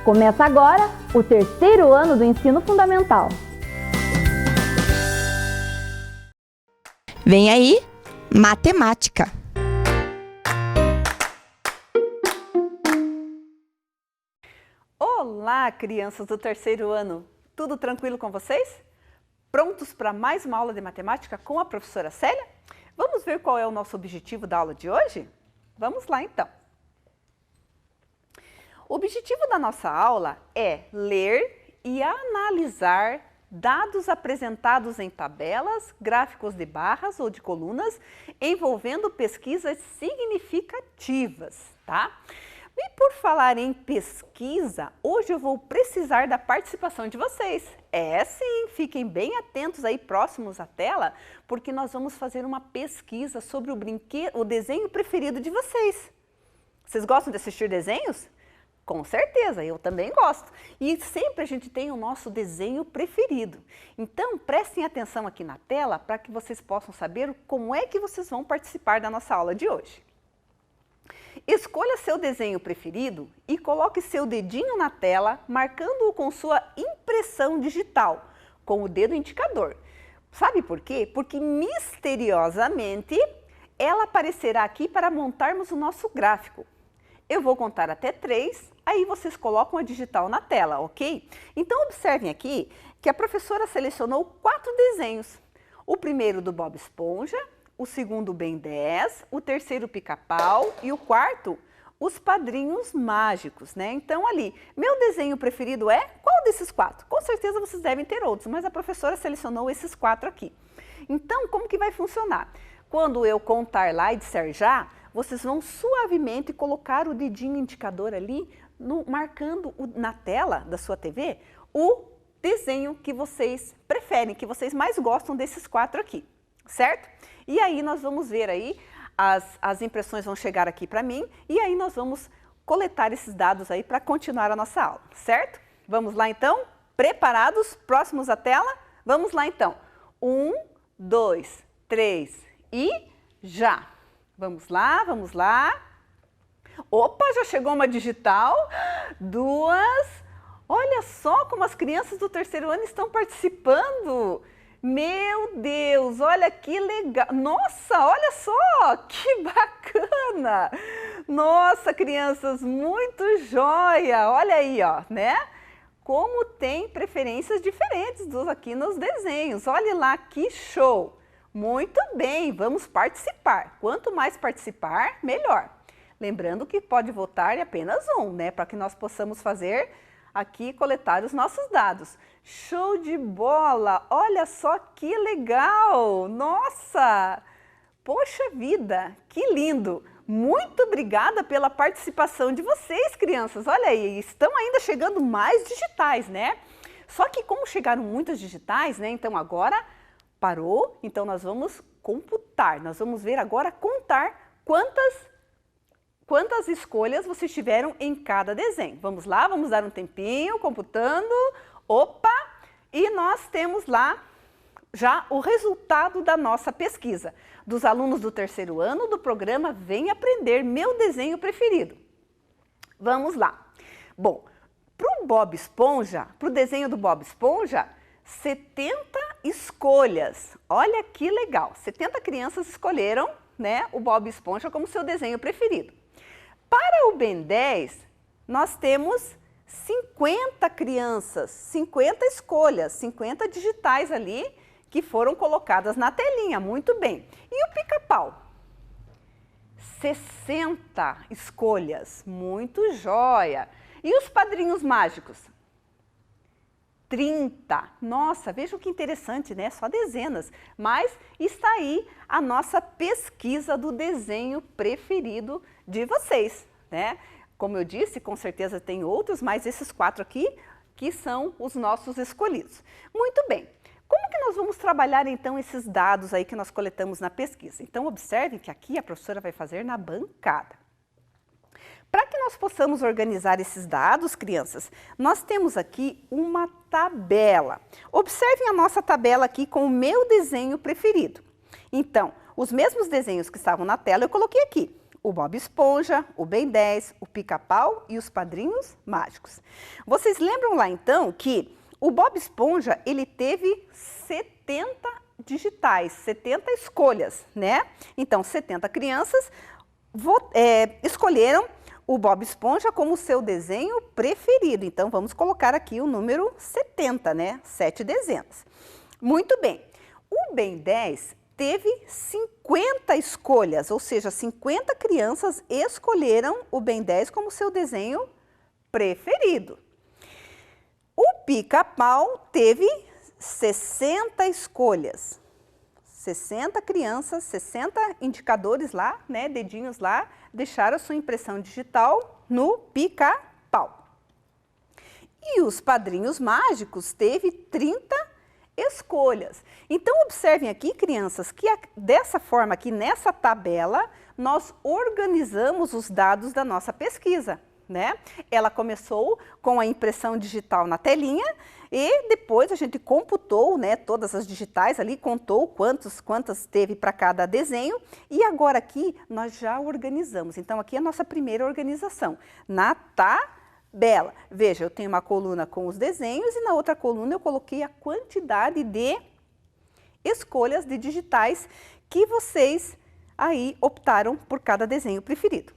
Começa agora o terceiro ano do ensino fundamental. Vem aí, matemática. Olá, crianças do terceiro ano. Tudo tranquilo com vocês? Prontos para mais uma aula de matemática com a professora Célia? Vamos ver qual é o nosso objetivo da aula de hoje? Vamos lá, então. O objetivo da nossa aula é ler e analisar dados apresentados em tabelas, gráficos de barras ou de colunas, envolvendo pesquisas significativas, tá? E por falar em pesquisa, hoje eu vou precisar da participação de vocês. Sim, fiquem bem atentos aí próximos à tela, porque nós vamos fazer uma pesquisa sobre o desenho preferido de vocês. Vocês gostam de assistir desenhos? Com certeza, eu também gosto. E sempre a gente tem o nosso desenho preferido. Então, prestem atenção aqui na tela para que vocês possam saber como é que vocês vão participar da nossa aula de hoje. Escolha seu desenho preferido e coloque seu dedinho na tela, marcando-o com sua impressão digital, com o dedo indicador. Sabe por quê? Porque misteriosamente ela aparecerá aqui para montarmos o nosso gráfico. Eu vou contar até 3, aí vocês colocam a digital na tela, ok? Então observem aqui que a professora selecionou 4 desenhos. O primeiro do Bob Esponja, o segundo Ben 10, o terceiro Pica-Pau e o quarto os Padrinhos Mágicos, né? Então ali, meu desenho preferido é qual desses 4? Com certeza vocês devem ter outros, mas a professora selecionou esses 4 aqui. Então, como que vai funcionar? Quando eu contar lá e disser já, vocês vão suavemente colocar o dedinho indicador ali, marcando na tela da sua TV o desenho que vocês preferem, que vocês mais gostam desses 4 aqui, certo? E aí nós vamos ver aí, as impressões vão chegar aqui para mim e aí nós vamos coletar esses dados aí para continuar a nossa aula, certo? Vamos lá então? Preparados? Próximos à tela? Vamos lá então. 1, 2, 3 e já! Vamos lá, vamos lá. Opa, já chegou uma digital. 2. Olha só como as crianças do terceiro ano estão participando. Meu Deus, olha que legal. Nossa, olha só, que bacana. Nossa, crianças, muito joia. Olha aí, ó, né? Como tem preferências diferentes aqui nos desenhos. Olha lá, que show. Muito bem, vamos participar. Quanto mais participar, melhor. Lembrando que pode votar em apenas um, né? Para que nós possamos fazer aqui, coletar os nossos dados. Show de bola! Olha só que legal! Nossa! Poxa vida, que lindo! Muito obrigada pela participação de vocês, crianças. Olha aí, estão ainda chegando mais digitais, né? Só que como chegaram muitas digitais, né? Então agora parou, então nós vamos computar, nós vamos ver agora contar quantas escolhas vocês tiveram em cada desenho. Vamos lá, vamos dar um tempinho, computando, opa, e nós temos lá já o resultado da nossa pesquisa, dos alunos do terceiro ano do programa Vem Aprender Meu Desenho Preferido. Vamos lá. Bom, para o Bob Esponja, para o desenho do Bob Esponja, 70 escolhas. Olha que legal. 70 crianças escolheram, né, o Bob Esponja como seu desenho preferido. Para o Ben 10, nós temos 50 crianças, 50 escolhas, 50 digitais ali que foram colocadas na telinha. Muito bem. E o Pica-Pau? 60 escolhas. Muito joia. E os Padrinhos Mágicos? 30. Nossa, vejam que interessante, né? Só dezenas. Mas está aí a nossa pesquisa do desenho preferido de vocês, né? Como eu disse, com certeza tem outros, mas esses 4 aqui que são os nossos escolhidos. Muito bem. Como que nós vamos trabalhar então esses dados aí que nós coletamos na pesquisa? Então observem que aqui a professora vai fazer na bancada. Para que nós possamos organizar esses dados, crianças, nós temos aqui uma tabela. Observem a nossa tabela aqui com o meu desenho preferido. Então, os mesmos desenhos que estavam na tela eu coloquei aqui. o Bob Esponja, o Ben 10, o Pica-Pau e os Padrinhos Mágicos. Vocês lembram lá então que o Bob Esponja, ele teve 70 digitais, 70 escolhas, né? Então, 70 crianças escolheram o Bob Esponja como seu desenho preferido. Então, vamos colocar aqui o número 70, né? 7 dezenas. Muito bem. O Ben 10 teve 50 escolhas, ou seja, 50 crianças escolheram o Ben 10 como seu desenho preferido. O Pica-Pau teve 60 escolhas. 60 crianças, 60 indicadores lá, né, dedinhos lá, deixaram a sua impressão digital no Pica-Pau. E os Padrinhos Mágicos teve 30 escolhas. Então, observem aqui, crianças, que dessa forma aqui, nessa tabela, nós organizamos os dados da nossa pesquisa, né? Ela começou com a impressão digital na telinha e depois a gente computou, né, todas as digitais ali, contou quantas teve para cada desenho e agora aqui nós já organizamos. Então, aqui é a nossa primeira organização, na tabela. Veja, eu tenho uma coluna com os desenhos e na outra coluna eu coloquei a quantidade de escolhas de digitais que vocês aí optaram por cada desenho preferido.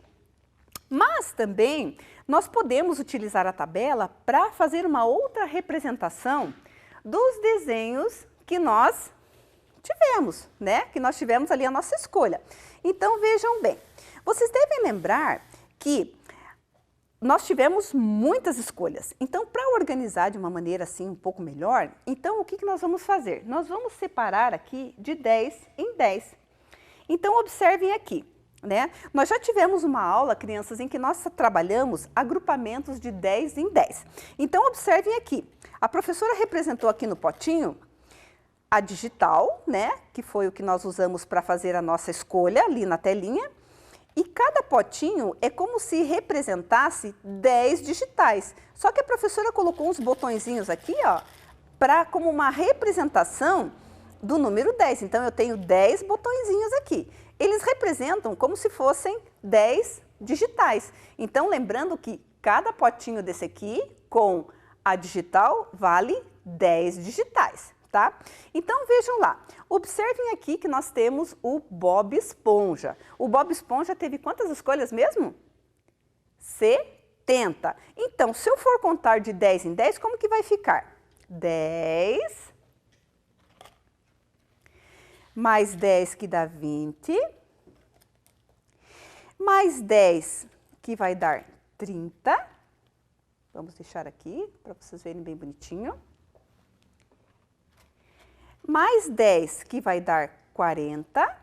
Mas também nós podemos utilizar a tabela para fazer uma outra representação dos desenhos que nós tivemos, né? Que nós tivemos ali a nossa escolha. Então, vejam bem, vocês devem lembrar que nós tivemos muitas escolhas. Então, para organizar de uma maneira assim um pouco melhor, então o que nós vamos fazer? Nós vamos separar aqui de 10 em 10. Então, observem aqui, né? Nós já tivemos uma aula, crianças, em que nós trabalhamos agrupamentos de 10 em 10. Então, observem aqui. A professora representou aqui no potinho a digital, né? Que foi o que nós usamos para fazer a nossa escolha ali na telinha. E cada potinho é como se representasse 10 digitais. Só que a professora colocou uns botõezinhos aqui, ó, como uma representação do número 10. Então, eu tenho 10 botõezinhos aqui. Eles representam como se fossem 10 digitais. Então, lembrando que cada potinho desse aqui, com a digital, vale 10 digitais, tá? Então, vejam lá. Observem aqui que nós temos o Bob Esponja. O Bob Esponja teve quantas escolhas mesmo? 70. Então, se eu for contar de 10 em 10, como que vai ficar? 10... mais 10 que dá 20, mais 10 que vai dar 30, vamos deixar aqui para vocês verem bem bonitinho, mais 10 que vai dar 40,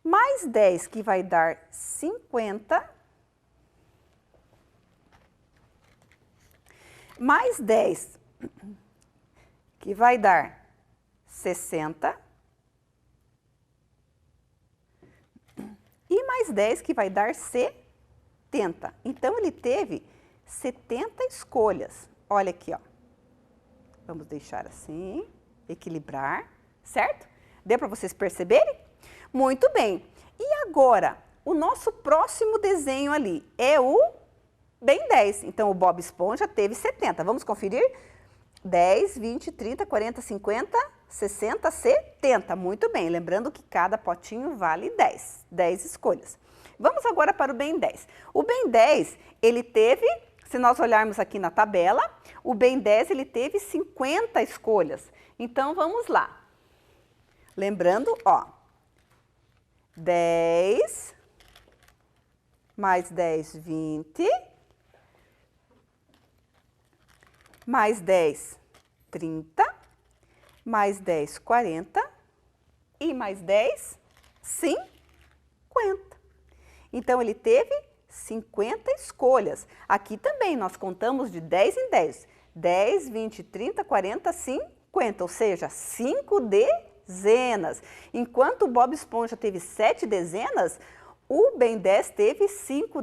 mais 10 que vai dar 50, mais 10 que vai dar 60, e mais 10 que vai dar 70. Então, ele teve 70 escolhas. Olha aqui, ó. Vamos deixar assim, equilibrar, certo? Deu para vocês perceberem? Muito bem. E agora, o nosso próximo desenho ali é o Ben 10. Então, o Bob Esponja teve 70. Vamos conferir? 10, 20, 30, 40, 50, 60, 70. Muito bem, lembrando que cada potinho vale 10 escolhas. Vamos agora para o Ben 10. O Ben 10, ele teve, se nós olharmos aqui na tabela, o Ben 10 ele teve 50 escolhas. Então, vamos lá. Lembrando, ó, 10, mais 10, 20... mais 10, 30, mais 10, 40 e mais 10, 50. Então, ele teve 50 escolhas. Aqui também nós contamos de 10 em 10. 10, 20, 30, 40, 50, ou seja, 5 dezenas. Enquanto o Bob Esponja teve 7 dezenas, o Ben 10 teve 5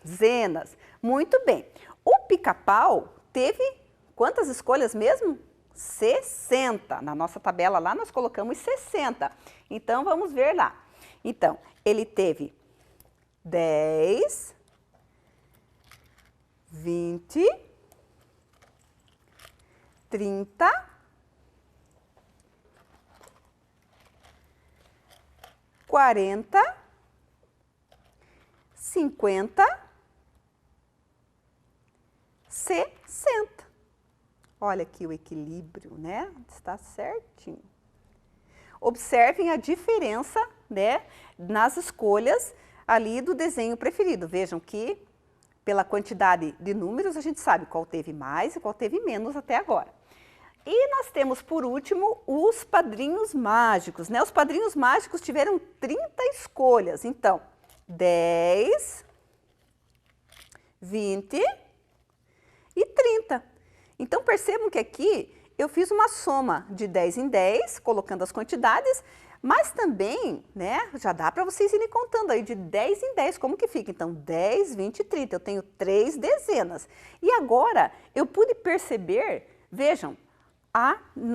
dezenas. Muito bem. O Pica-Pau teve quantas escolhas mesmo? 60. Na nossa tabela lá nós colocamos 60. Então, vamos ver lá. Então, ele teve 10, 20, 30, 40, 50, 60. Olha aqui o equilíbrio, né? Está certinho. Observem a diferença, né, nas escolhas ali do desenho preferido. Vejam que, pela quantidade de números, a gente sabe qual teve mais e qual teve menos até agora. E nós temos, por último, os padrinhos mágicos, né? Os padrinhos mágicos tiveram 30 escolhas. Então, 10, 20 e 30. Então, percebam que aqui eu fiz uma soma de 10 em 10, colocando as quantidades, mas também, né, já dá para vocês irem contando aí de 10 em 10, como que fica? Então, 10, 20 e 30, eu tenho 3 dezenas. E agora, eu pude perceber, vejam,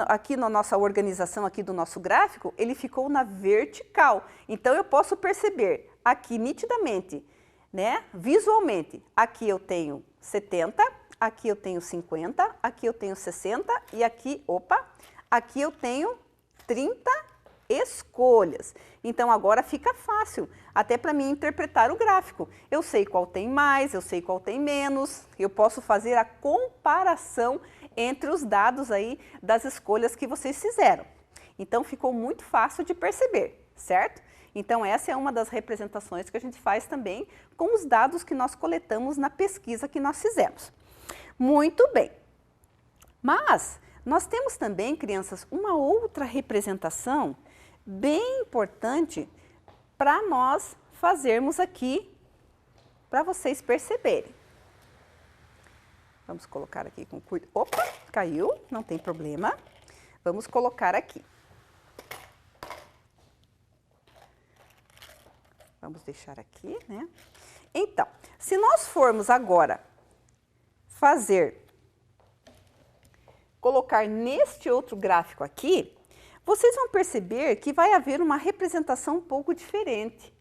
aqui na nossa organização aqui do nosso gráfico, ele ficou na vertical. Então, eu posso perceber aqui nitidamente, né, visualmente, aqui eu tenho 70, aqui eu tenho 50, aqui eu tenho 60 e aqui, aqui eu tenho 30 escolhas. Então, agora fica fácil, até para mim interpretar o gráfico. Eu sei qual tem mais, eu sei qual tem menos, eu posso fazer a comparação entre os dados aí das escolhas que vocês fizeram. Então, ficou muito fácil de perceber, certo? Então, essa é uma das representações que a gente faz também com os dados que nós coletamos na pesquisa que nós fizemos. Muito bem. Mas nós temos também, crianças, uma outra representação bem importante para nós fazermos aqui, para vocês perceberem. Vamos colocar aqui com cuidado. Opa, caiu, não tem problema. Vamos colocar aqui. Vamos deixar aqui, né? Então, se nós formos agora colocar neste outro gráfico aqui, vocês vão perceber que vai haver uma representação um pouco diferente.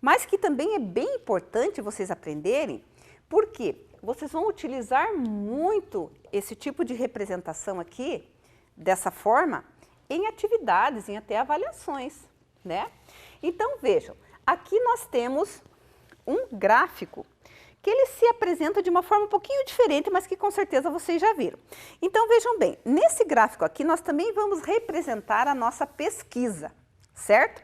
Mas que também é bem importante vocês aprenderem, porque vocês vão utilizar muito esse tipo de representação aqui, dessa forma, em atividades, em até avaliações, né? Então, vejam, aqui nós temos um gráfico que ele se apresenta de uma forma um pouquinho diferente, mas que com certeza vocês já viram. Então, vejam bem, nesse gráfico aqui nós também vamos representar a nossa pesquisa, certo?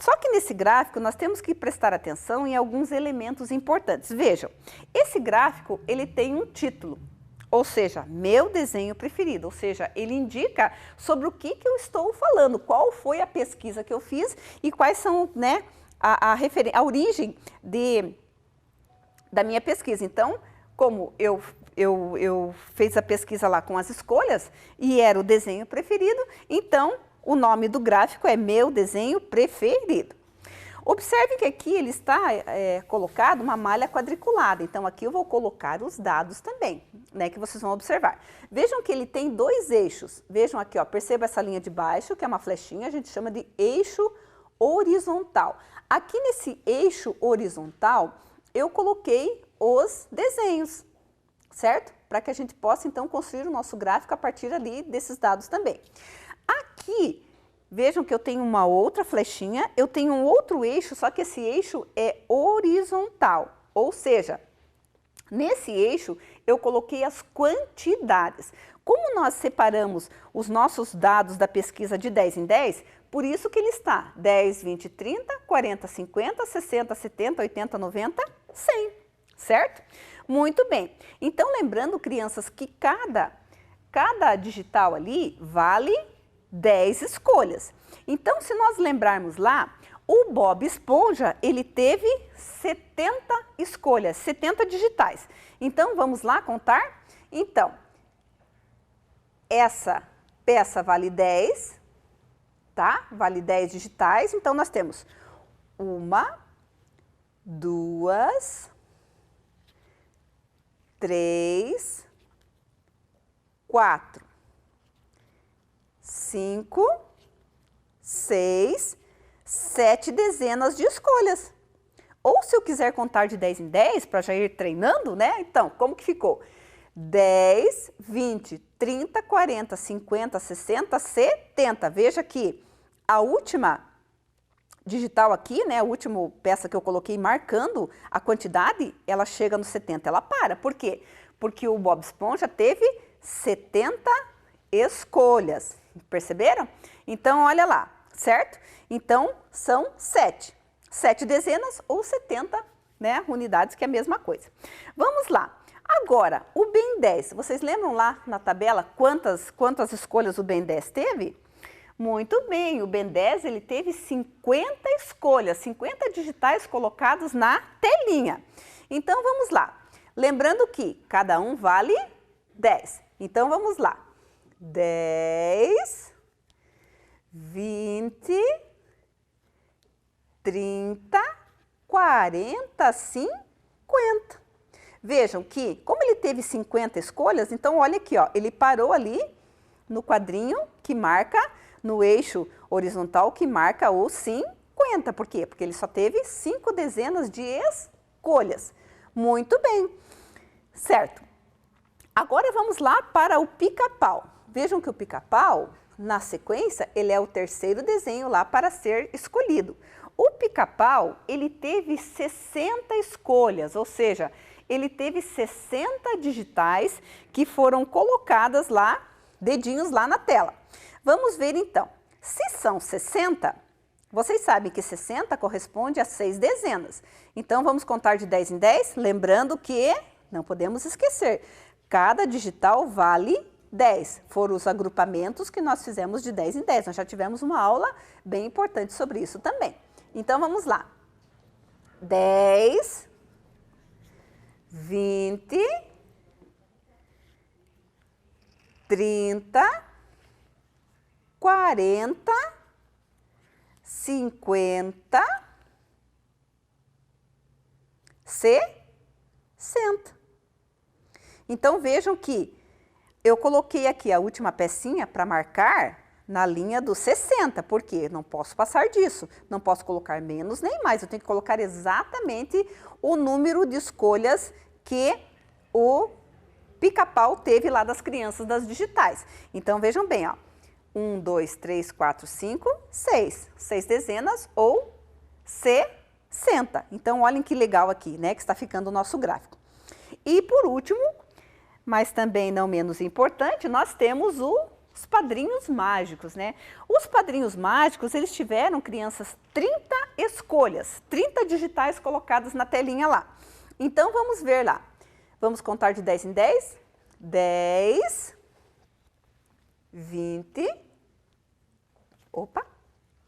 Só que nesse gráfico nós temos que prestar atenção em alguns elementos importantes. Vejam, esse gráfico ele tem um título, ou seja, meu desenho preferido, ou seja, ele indica sobre o que eu estou falando, qual foi a pesquisa que eu fiz e quais são, né, a origem da minha pesquisa. Então, como eu fiz a pesquisa lá com as escolhas e era o desenho preferido, então o nome do gráfico é meu desenho preferido. Observe que aqui ele está colocado uma malha quadriculada, então aqui eu vou colocar os dados também, né, que vocês vão observar. Vejam que ele tem dois eixos, vejam aqui, ó, perceba essa linha de baixo, que é uma flechinha, a gente chama de eixo horizontal. Aqui nesse eixo horizontal, eu coloquei os desenhos, certo? Para que a gente possa, então, construir o nosso gráfico a partir ali desses dados também. Aqui, vejam que eu tenho uma outra flechinha, eu tenho um outro eixo, só que esse eixo é horizontal, ou seja, nesse eixo eu coloquei as quantidades. Como nós separamos os nossos dados da pesquisa de 10 em 10, por isso que ele está 10, 20, 30, 40, 50, 60, 70, 80, 90, 100, certo? Muito bem. Então, lembrando, crianças, que cada digital ali vale 10 escolhas. Então, se nós lembrarmos lá, o Bob Esponja, ele teve 70 escolhas, 70 digitais. Então, vamos lá contar? Então, essa peça vale 10, tá? Vale 10 digitais. Então, nós temos 1, 2, 3, 4, 5, 6, 7 dezenas de escolhas. Ou se eu quiser contar de 10 em 10, para já ir treinando, né? Então, como que ficou? 10, 20, 30, 40, 50, 60, 70. Veja que a última digital aqui, né, a última peça que eu coloquei marcando a quantidade, ela chega no 70, ela para. Por quê? Porque o Bob Esponja teve 70 escolhas. Perceberam? Então, olha lá, certo? Então, são 7. 7 dezenas ou 70, né, unidades, que é a mesma coisa. Vamos lá. Agora, o Ben 10, vocês lembram lá na tabela quantas escolhas o Ben 10 teve? Muito bem, o Ben 10 ele teve 50 escolhas, 50 digitais colocados na telinha. Então, vamos lá. Lembrando que cada um vale 10. Então, vamos lá. 10, 20, 30, 40, 50. Vejam que, como ele teve 50 escolhas, então olha aqui, ó, ele parou ali no quadrinho que marca, no eixo horizontal que marca o 50. Por quê? Porque ele só teve 5 dezenas de escolhas. Muito bem, certo. Agora vamos lá para o pica-pau. Vejam que o pica-pau, na sequência, ele é o terceiro desenho lá para ser escolhido. O pica-pau, ele teve 60 escolhas, ou seja, ele teve 60 digitais que foram colocadas lá, dedinhos lá na tela. Vamos ver então, se são 60, vocês sabem que 60 corresponde a 6 dezenas. Então vamos contar de 10 em 10, lembrando que, não podemos esquecer, cada digital vale 10. Foram os agrupamentos que nós fizemos de 10 em 10. Nós já tivemos uma aula bem importante sobre isso também. Então vamos lá. 10, 20, 30, 40, 50, 60. Então vejam que eu coloquei aqui a última pecinha para marcar na linha dos 60, porque não posso passar disso, não posso colocar menos nem mais, eu tenho que colocar exatamente o número de escolhas que o pica-pau teve lá das crianças das digitais. Então vejam bem, ó, 1, 2, 3, 4, 5, 6, 6 dezenas ou 60. Então olhem que legal aqui, né, que está ficando o nosso gráfico. E por último, mas também não menos importante, nós temos os padrinhos mágicos, né? Os padrinhos mágicos, eles tiveram, crianças, 30 escolhas, 30 digitais colocadas na telinha lá. Então, vamos ver lá. Vamos contar de 10 em 10? 10, 20,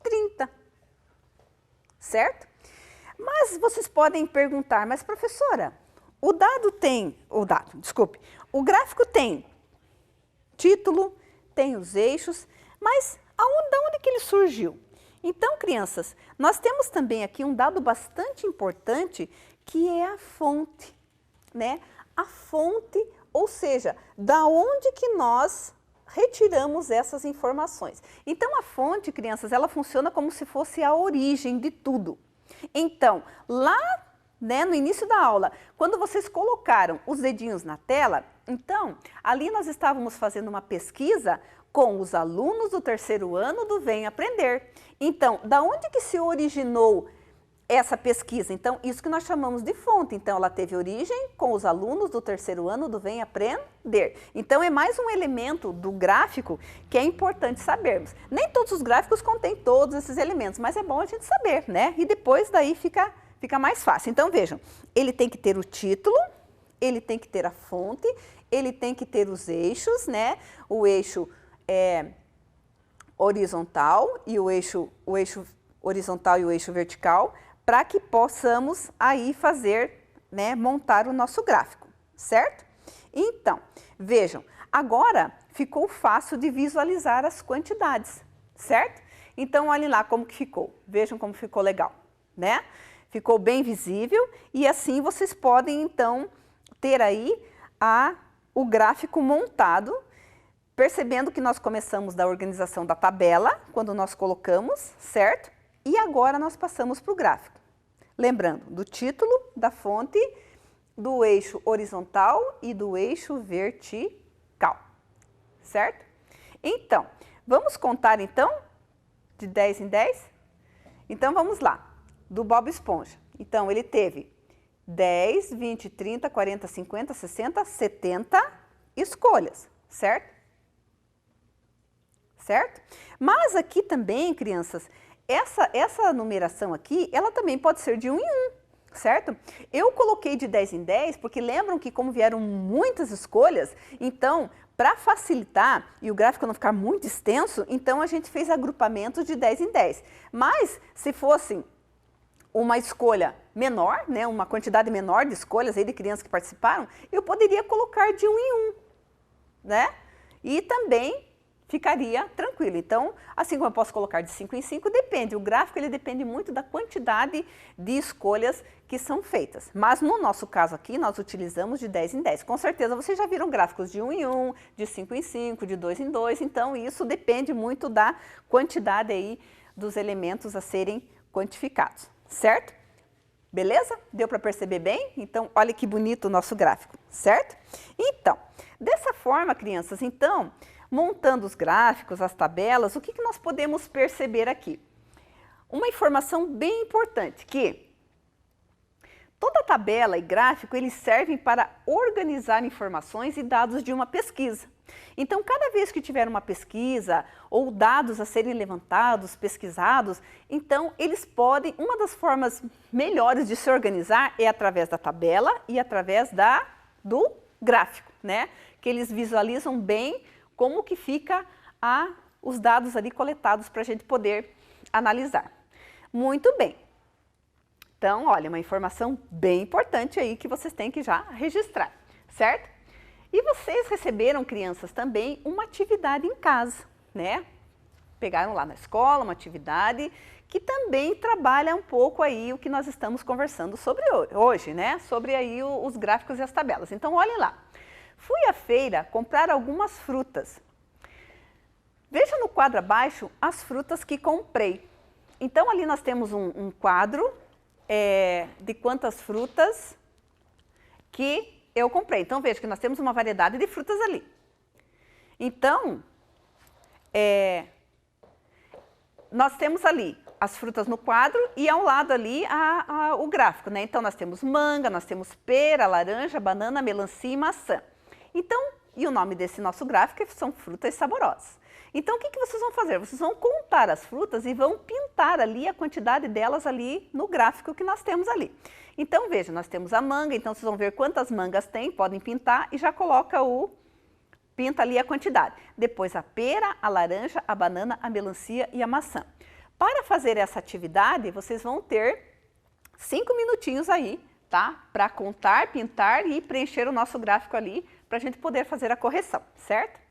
30. Certo? Mas vocês podem perguntar, mas professora, o gráfico tem título, tem os eixos, mas da onde que ele surgiu? Então, crianças, nós temos também aqui um dado bastante importante, que é a fonte, né? A fonte, ou seja, da onde que nós retiramos essas informações. Então, a fonte, crianças, ela funciona como se fosse a origem de tudo. Então, lá, né, no início da aula, quando vocês colocaram os dedinhos na tela, então, ali nós estávamos fazendo uma pesquisa com os alunos do terceiro ano do Vem Aprender. Então, da onde que se originou essa pesquisa? Então, isso que nós chamamos de fonte. Então, ela teve origem com os alunos do terceiro ano do Vem Aprender. Então, é mais um elemento do gráfico que é importante sabermos. Nem todos os gráficos contêm todos esses elementos, mas é bom a gente saber, né? E depois daí fica mais fácil. Então, vejam, ele tem que ter o título, ele tem que ter a fonte, ele tem que ter os eixos, né? O eixo horizontal e o eixo horizontal e o eixo vertical, para que possamos aí fazer, né, montar o nosso gráfico, certo? Então, vejam, agora ficou fácil de visualizar as quantidades, certo? Então, olhem lá como que ficou, vejam como ficou legal, né? Ficou bem visível e assim vocês podem, então, ter aí o gráfico montado, percebendo que nós começamos da organização da tabela, quando nós colocamos, certo? E agora nós passamos para o gráfico. Lembrando do título, da fonte, do eixo horizontal e do eixo vertical, certo? Então, vamos contar então de 10 em 10? Então vamos lá, do Bob Esponja. Então ele teve 10, 20, 30, 40, 50, 60, 70 escolhas, certo? Certo? Mas aqui também, crianças, essa numeração aqui, ela também pode ser de 1 em 1, certo? Eu coloquei de 10 em 10 porque lembram que como vieram muitas escolhas, então, para facilitar e o gráfico não ficar muito extenso, então a gente fez agrupamentos de 10 em 10. Mas se fosse uma escolha menor, né, uma quantidade menor de escolhas aí de crianças que participaram, eu poderia colocar de 1 em 1, né? E também ficaria tranquilo. Então, assim como eu posso colocar de 5 em 5, depende. O gráfico ele depende muito da quantidade de escolhas que são feitas. Mas no nosso caso aqui, nós utilizamos de 10 em 10. Com certeza vocês já viram gráficos de 1 em 1, de 5 em 5, de 2 em 2. Então, isso depende muito da quantidade aí dos elementos a serem quantificados, certo? Beleza? Deu para perceber bem? Então, olha que bonito o nosso gráfico, certo? Então, dessa forma, crianças, então, montando os gráficos, as tabelas, o que nós podemos perceber aqui? Uma informação bem importante, que toda tabela e gráfico, eles servem para organizar informações e dados de uma pesquisa. Então, cada vez que tiver uma pesquisa ou dados a serem levantados, pesquisados, então eles podem, uma das formas melhores de se organizar é através da tabela e através do gráfico, né? Que eles visualizam bem como que fica os dados ali coletados para a gente poder analisar. Muito bem. Então, olha, uma informação bem importante aí que vocês têm que já registrar, certo? E vocês receberam, crianças, também uma atividade em casa, né? Pegaram lá na escola uma atividade que também trabalha um pouco aí o que nós estamos conversando sobre hoje, né? Sobre aí os gráficos e as tabelas. Então, olhem lá. Fui à feira comprar algumas frutas. Veja no quadro abaixo as frutas que comprei. Então, ali nós temos um quadro de quantas frutas que eu comprei. Então, veja que nós temos uma variedade de frutas ali. Então, nós temos ali as frutas no quadro e ao lado ali o gráfico, né? Então, nós temos manga, nós temos pera, laranja, banana, melancia e maçã. Então, e o nome desse nosso gráfico são frutas saborosas. Então, o que vocês vão fazer? Vocês vão contar as frutas e vão pintar ali a quantidade delas ali no gráfico que nós temos ali. Então, veja, nós temos a manga, então vocês vão ver quantas mangas tem, podem pintar e já coloca pinta ali a quantidade. Depois a pera, a laranja, a banana, a melancia e a maçã. Para fazer essa atividade, vocês vão ter 5 minutinhos aí, tá? Para contar, pintar e preencher o nosso gráfico ali, para a gente poder fazer a correção, certo?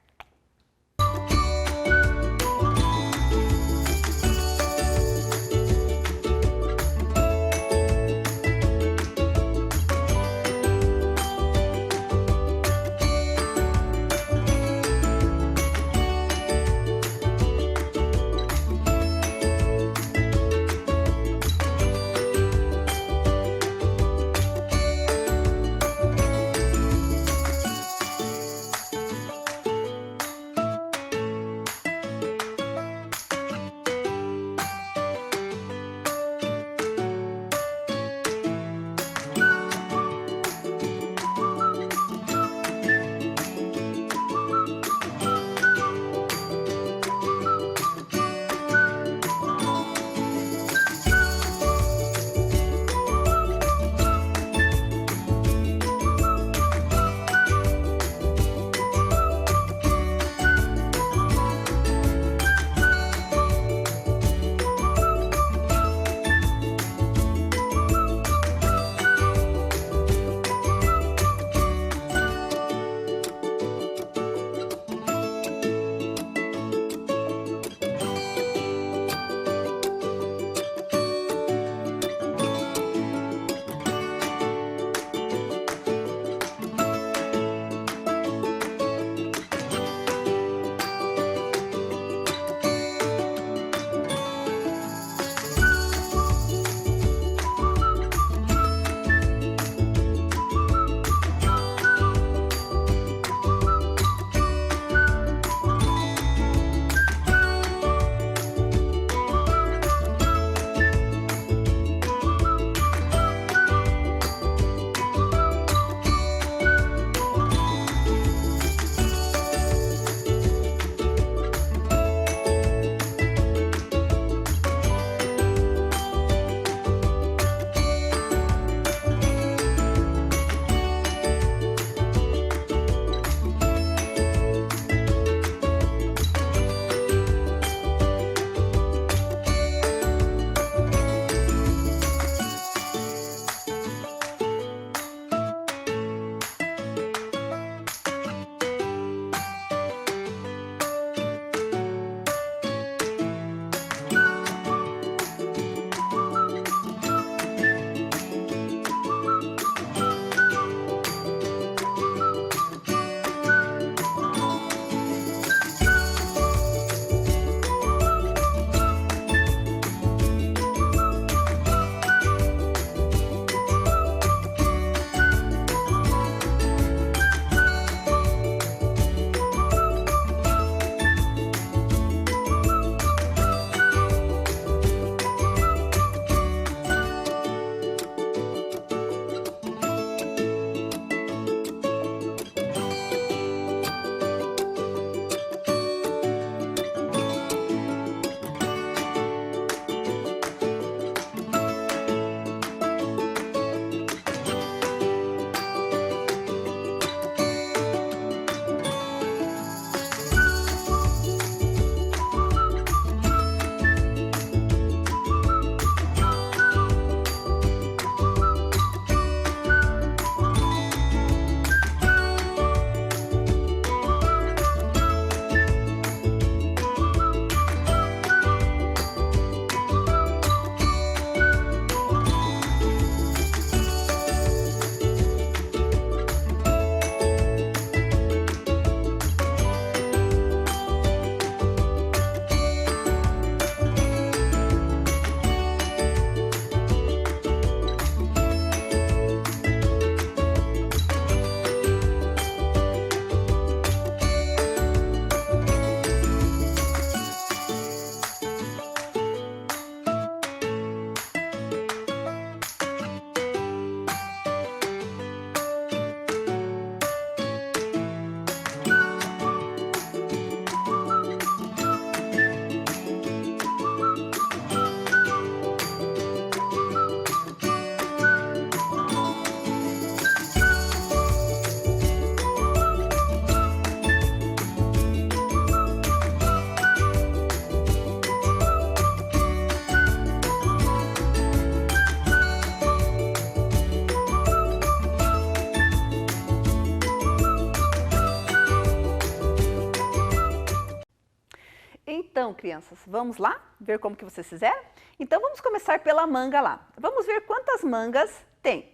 Então, crianças, vamos lá ver como que vocês fizeram? Então, vamos começar pela manga lá. Vamos ver quantas mangas tem.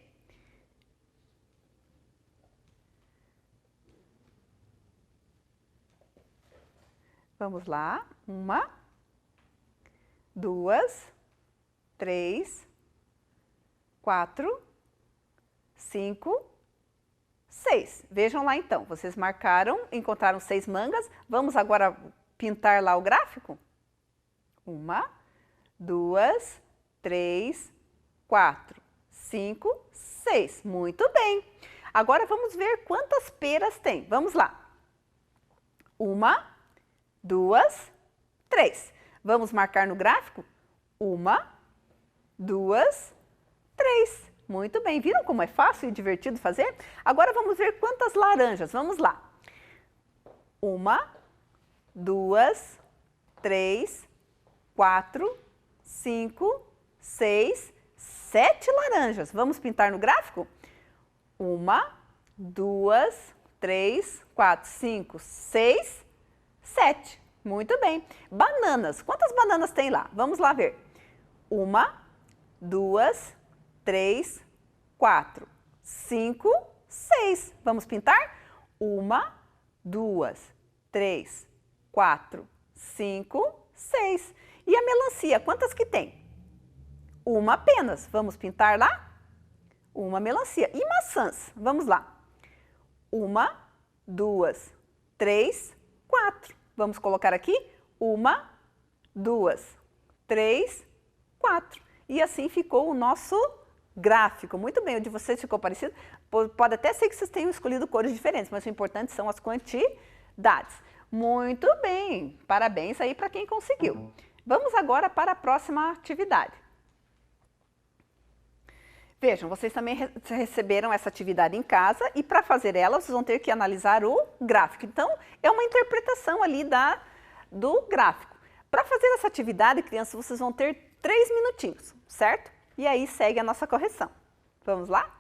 Vamos lá. 1, 2, 3, 4, 5, 6. Vejam lá então, vocês marcaram, encontraram 6 mangas. Vamos agora pintar lá o gráfico? 1, 2, 3, 4, 5, 6. Muito bem. Agora vamos ver quantas peras tem. Vamos lá. 1, 2, 3. Vamos marcar no gráfico? 1, 2, 3. Muito bem. Viram como é fácil e divertido fazer? Agora vamos ver quantas laranjas. Vamos lá. 1, 2, 3, 4, 5, 6, 7 laranjas. Vamos pintar no gráfico? 1, 2, 3, 4, 5, 6, 7. Muito bem. Bananas. Quantas bananas tem lá? Vamos lá ver. 1, 2, 3, 4, 5, 6. Vamos pintar? 1, 2, 3, 4, 5, 6. E a melancia, quantas que tem? Uma apenas. Vamos pintar lá? Uma melancia. E maçãs? Vamos lá. 1, 2, 3, 4. Vamos colocar aqui? 1, 2, 3, 4. E assim ficou o nosso gráfico. Muito bem, o de vocês ficou parecido? Pode até ser que vocês tenham escolhido cores diferentes, mas o importante são as quantidades. Muito bem, parabéns aí para quem conseguiu. Vamos agora para a próxima atividade. Vejam, vocês também receberam essa atividade em casa e para fazer ela vocês vão ter que analisar o gráfico. Então, é uma interpretação ali do gráfico. Para fazer essa atividade, crianças, vocês vão ter 3 minutinhos, certo? E aí segue a nossa correção. Vamos lá?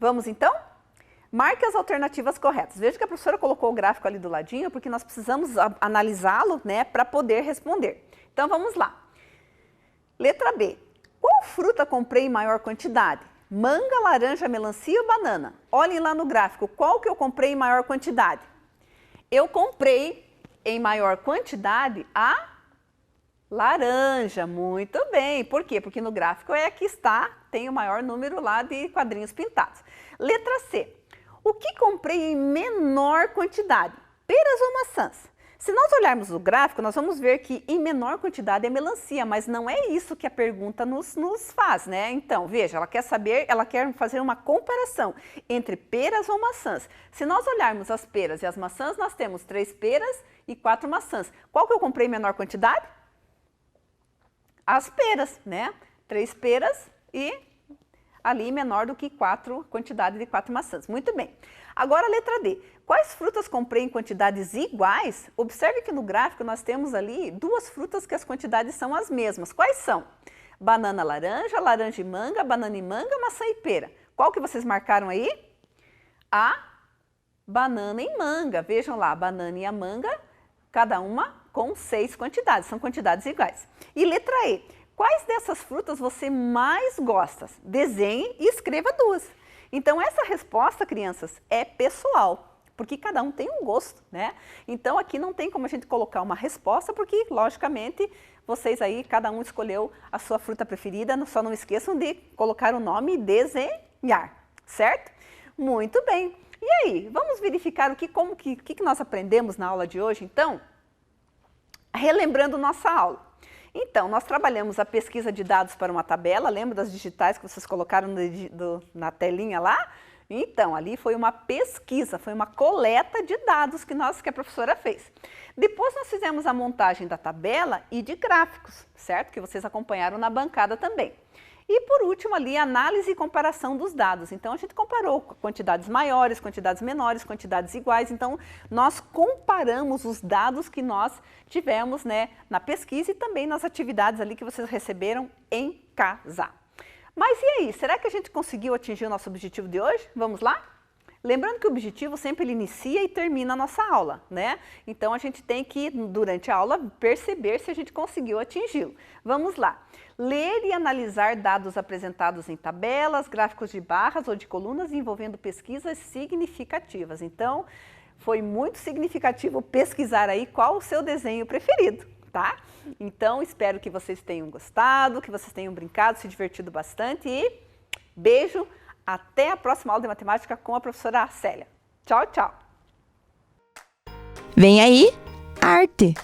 Vamos então? Marque as alternativas corretas. Veja que a professora colocou o gráfico ali do ladinho, porque nós precisamos analisá-lo, né, para poder responder. Então, vamos lá. Letra B. Qual fruta comprei em maior quantidade? Manga, laranja, melancia ou banana? Olhem lá no gráfico, qual que eu comprei em maior quantidade? Eu comprei em maior quantidade a laranja. Muito bem. Por quê? Porque no gráfico é que está, tem o maior número lá de quadrinhos pintados. Letra C. O que comprei em menor quantidade? Peras ou maçãs? Se nós olharmos o gráfico, nós vamos ver que em menor quantidade é melancia, mas não é isso que a pergunta nos faz, né? Então, veja, ela quer saber, ela quer fazer uma comparação entre peras ou maçãs. Se nós olharmos as peras e as maçãs, nós temos 3 peras e 4 maçãs. Qual que eu comprei em menor quantidade? As peras, né? 3 peras e ali menor do que quantidade de 4 maçãs. Muito bem. Agora a letra D. Quais frutas comprei em quantidades iguais? Observe que no gráfico nós temos ali 2 frutas que as quantidades são as mesmas. Quais são? Banana, laranja, laranja e manga, banana e manga, maçã e pera. Qual que vocês marcaram aí? A banana e manga. Vejam lá, a banana e a manga, cada uma com 6 quantidades. São quantidades iguais. E letra E. Quais dessas frutas você mais gosta? Desenhe e escreva 2. Então, essa resposta, crianças, é pessoal, porque cada um tem um gosto, né? Então, aqui não tem como a gente colocar uma resposta, porque, logicamente, vocês aí, cada um escolheu a sua fruta preferida, só não esqueçam de colocar o nome e desenhar, certo? Muito bem. E aí, vamos verificar o que nós aprendemos na aula de hoje, então? Relembrando nossa aula. Então, nós trabalhamos a pesquisa de dados para uma tabela, lembra das digitais que vocês colocaram na telinha lá? Então, ali foi uma pesquisa, foi uma coleta de dados que a professora fez. Depois nós fizemos a montagem da tabela e de gráficos, certo? Que vocês acompanharam na bancada também. E por último ali, análise e comparação dos dados. Então, a gente comparou quantidades maiores, quantidades menores, quantidades iguais. Então, nós comparamos os dados que nós tivemos, né, na pesquisa e também nas atividades ali que vocês receberam em casa. Mas e aí, será que a gente conseguiu atingir o nosso objetivo de hoje? Vamos lá? Lembrando que o objetivo sempre ele inicia e termina a nossa aula, né? Então, a gente tem que, durante a aula, perceber se a gente conseguiu atingi-lo. Vamos lá. Ler e analisar dados apresentados em tabelas, gráficos de barras ou de colunas envolvendo pesquisas significativas. Então, foi muito significativo pesquisar aí qual o seu desenho preferido, tá? Então, espero que vocês tenham gostado, que vocês tenham brincado, se divertido bastante e beijo! Até a próxima aula de matemática com a professora Célia. Tchau, tchau! Vem aí, arte!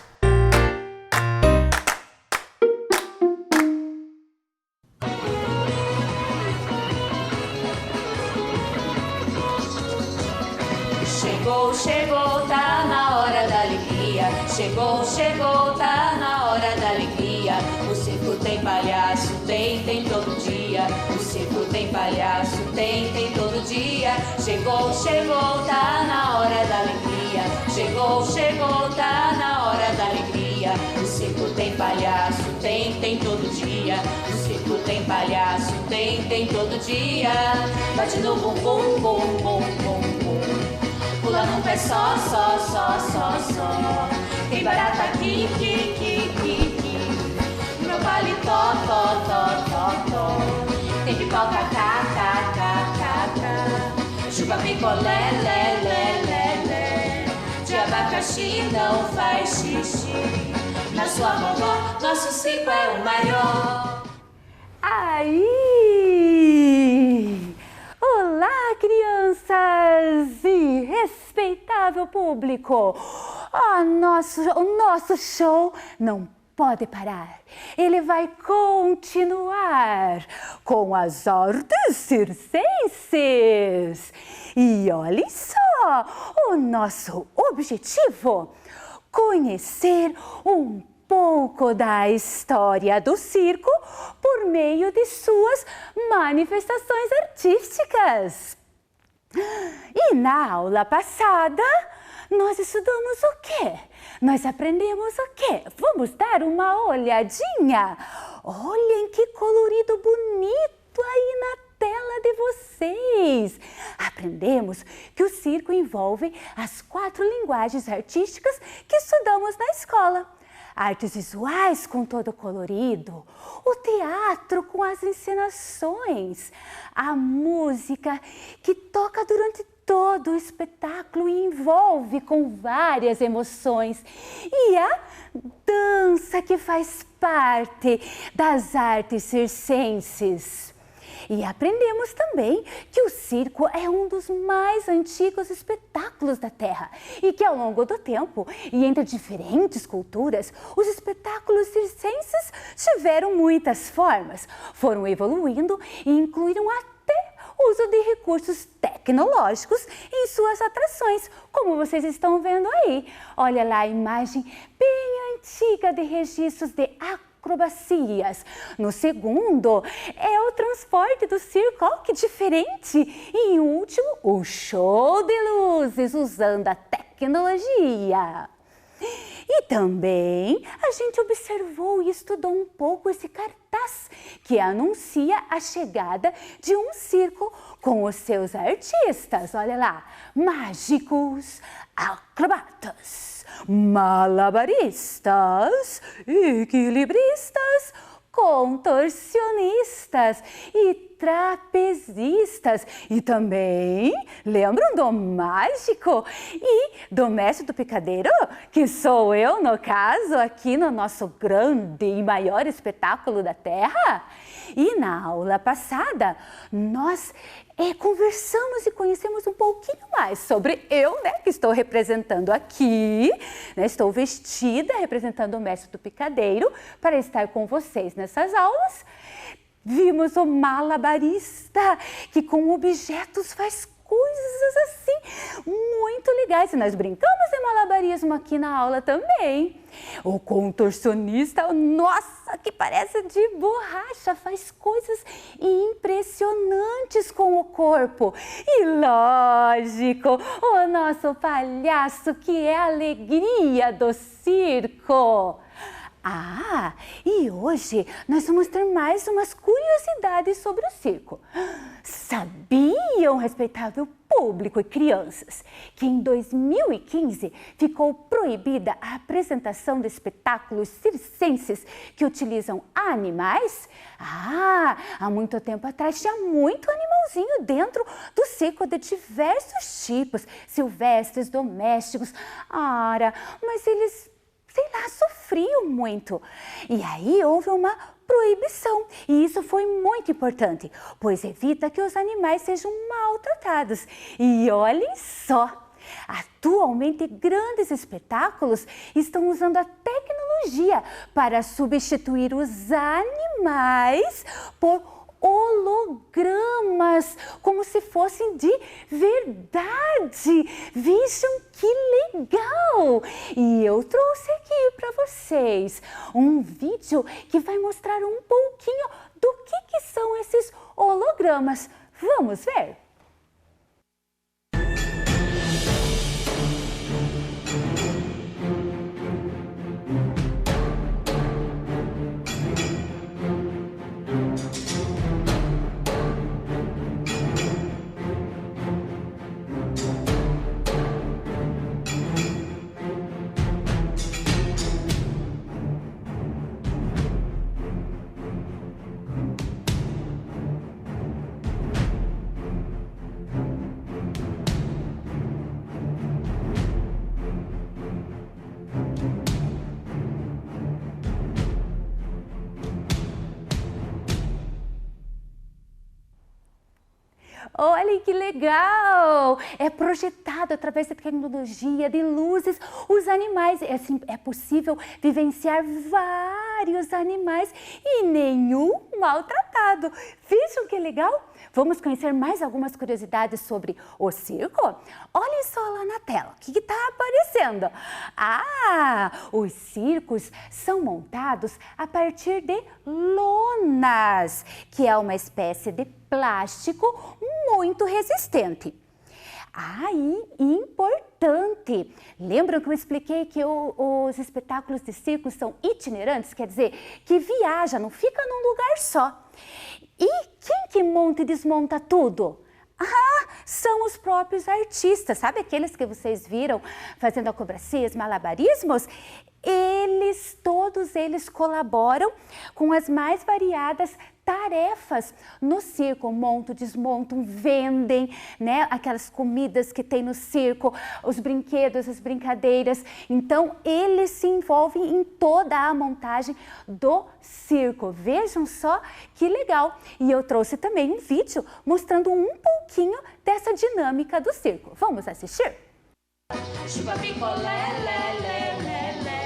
Chegou, chegou, tá na hora da alegria. Chegou, chegou, tá na hora da alegria. O circo tem palhaço, tem todo dia. O circo tem palhaço, tem todo dia. Chegou, chegou, tá na hora da alegria. Chegou, chegou, tá na hora da alegria. O circo tem palhaço, tem todo dia. O circo tem palhaço, tem todo dia. Bate no bumbum, bum, bum, bum, bum. Pula num pé só. Tem barata aqui, que. Meu paletó, tó. Tem pipoca, cá. Chupa picolé, lé. De abacaxi não faz xixi. Na sua vovó, nosso circo é o maior. Aí! Olá, crianças e respeitável público! O nosso show não pode parar. Ele vai continuar com as artes circenses. E olhem só, o nosso objetivo: conhecer um pouco da história do circo por meio de suas manifestações artísticas. E na aula passada, nós estudamos o quê? Nós aprendemos o quê? Vamos dar uma olhadinha. Olhem que colorido bonito aí na tela de vocês. Aprendemos que o circo envolve as 4 linguagens artísticas que estudamos na escola. Artes visuais com todo colorido, o teatro com as encenações, a música que toca durante todo o espetáculo e envolve com várias emoções, e a dança que faz parte das artes circenses. E aprendemos também que o circo é um dos mais antigos espetáculos da Terra e que ao longo do tempo e entre diferentes culturas, os espetáculos circenses tiveram muitas formas, foram evoluindo e incluíram até o uso de recursos tecnológicos em suas atrações, como vocês estão vendo aí. Olha lá a imagem bem antiga de registros de acrobacias. No segundo é o transporte do circo, olha que diferente. E em último, o show de luzes usando a tecnologia. E também a gente observou e estudou um pouco esse cartaz que anuncia a chegada de um circo com os seus artistas. Olha lá, mágicos, acrobatas, malabaristas, equilibristas, contorcionistas e trapezistas. E também lembram do mágico e do mestre do picadeiro, que sou eu, no caso, aqui no nosso grande e maior espetáculo da Terra? E na aula passada, nós conversamos e conhecemos um pouquinho mais sobre eu, que estou representando aqui, estou vestida representando o mestre do picadeiro para estar com vocês nessas aulas. Vimos o malabarista, que com objetos faz coisas assim muito legais. E nós brincamos de malabarismo aqui na aula também. O contorcionista, nossa, que parece de borracha, faz coisas impressionantes com o corpo. E lógico, o nosso palhaço, que é a alegria do circo. Ah, e hoje nós vamos ter mais umas curiosidades sobre o circo. Sabiam, respeitável público e crianças, que em 2015 ficou proibida a apresentação de espetáculos circenses que utilizam animais? Ah, há muito tempo atrás tinha muito animalzinho dentro do circo de diversos tipos, silvestres, domésticos. Ora, mas eles, sei lá, sofriam muito. E aí houve uma proibição. E isso foi muito importante, pois evita que os animais sejam maltratados. E olhem só, atualmente grandes espetáculos estão usando a tecnologia para substituir os animais por hologramas, como se fossem de verdade. Vejam que legal! E eu trouxe aqui para vocês um vídeo que vai mostrar um pouquinho do que são esses hologramas. Vamos ver? Olha que legal! É projetado através da tecnologia de luzes os animais. Assim, é possível vivenciar vários animais e nenhum maltratado. Vejam que legal! Vamos conhecer mais algumas curiosidades sobre o circo? Olhem só lá na tela, o que está aparecendo? Ah, os circos são montados a partir de lonas, que é uma espécie de plástico muito resistente. Aí, importante, lembram que eu expliquei que os espetáculos de circo são itinerantes, quer dizer, que viaja, não fica num lugar só. E quem que monta e desmonta tudo? Ah, são os próprios artistas, sabe aqueles que vocês viram fazendo acrobacias, malabarismos? Todos eles colaboram com as mais variadas tarefas no circo, montam, desmontam, vendem, né, aquelas comidas que tem no circo, os brinquedos, as brincadeiras. Então, eles se envolvem em toda a montagem do circo. Vejam só que legal! E eu trouxe também um vídeo mostrando um pouquinho dessa dinâmica do circo. Vamos assistir? Chupa picolé, lé, lé, lé, lé.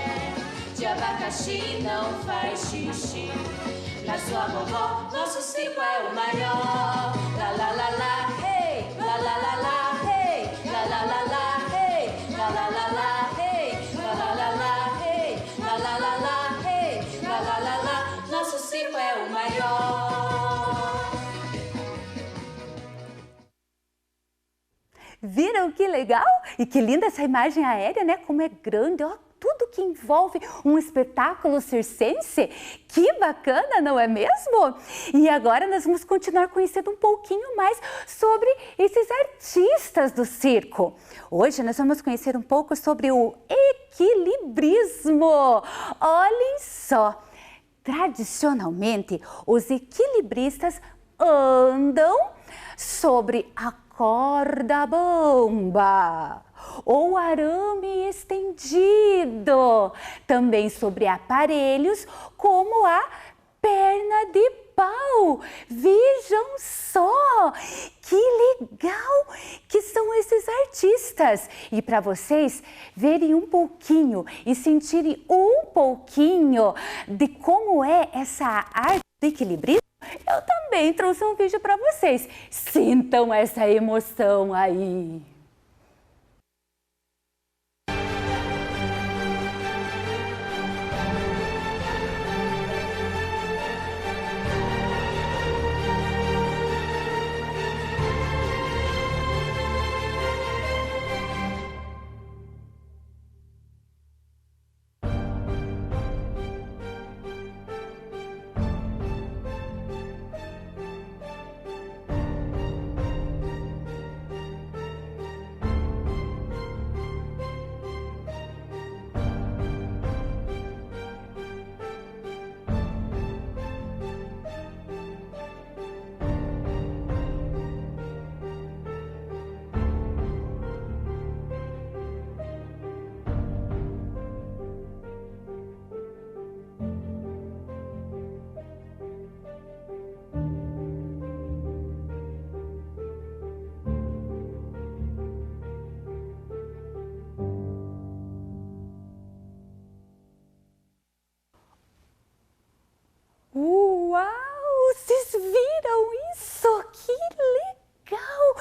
De abacaxi não faz xixi. Na sua vovó, nosso circo é o maior. Lá, lá, lá, lá, hey. Lá, lá, lá, lá, hey. Lá, lá, lá, lá, hey. Lá, lá, lá, lá, hey. Lá, lá, lá, lá, hey. Lá, lá, lá, lá, hey. Lá, lá, lá, lá, nosso circo é o maior. Viram que legal? E que linda essa imagem aérea, né? Como é grande, ó, tudo que envolve um espetáculo circense. Que bacana, não é mesmo? E agora nós vamos continuar conhecendo um pouquinho mais sobre esses artistas do circo. Hoje nós vamos conhecer um pouco sobre o equilibrismo. Olhem só, tradicionalmente os equilibristas andam sobre a corda bamba ou arame estendido, também sobre aparelhos como a perna de pau. Vejam só que legal que são esses artistas. E para vocês verem um pouquinho e sentirem um pouquinho de como é essa arte do equilibrismo, eu também trouxe um vídeo para vocês. Sintam essa emoção aí. Uau! Vocês viram isso? Que legal!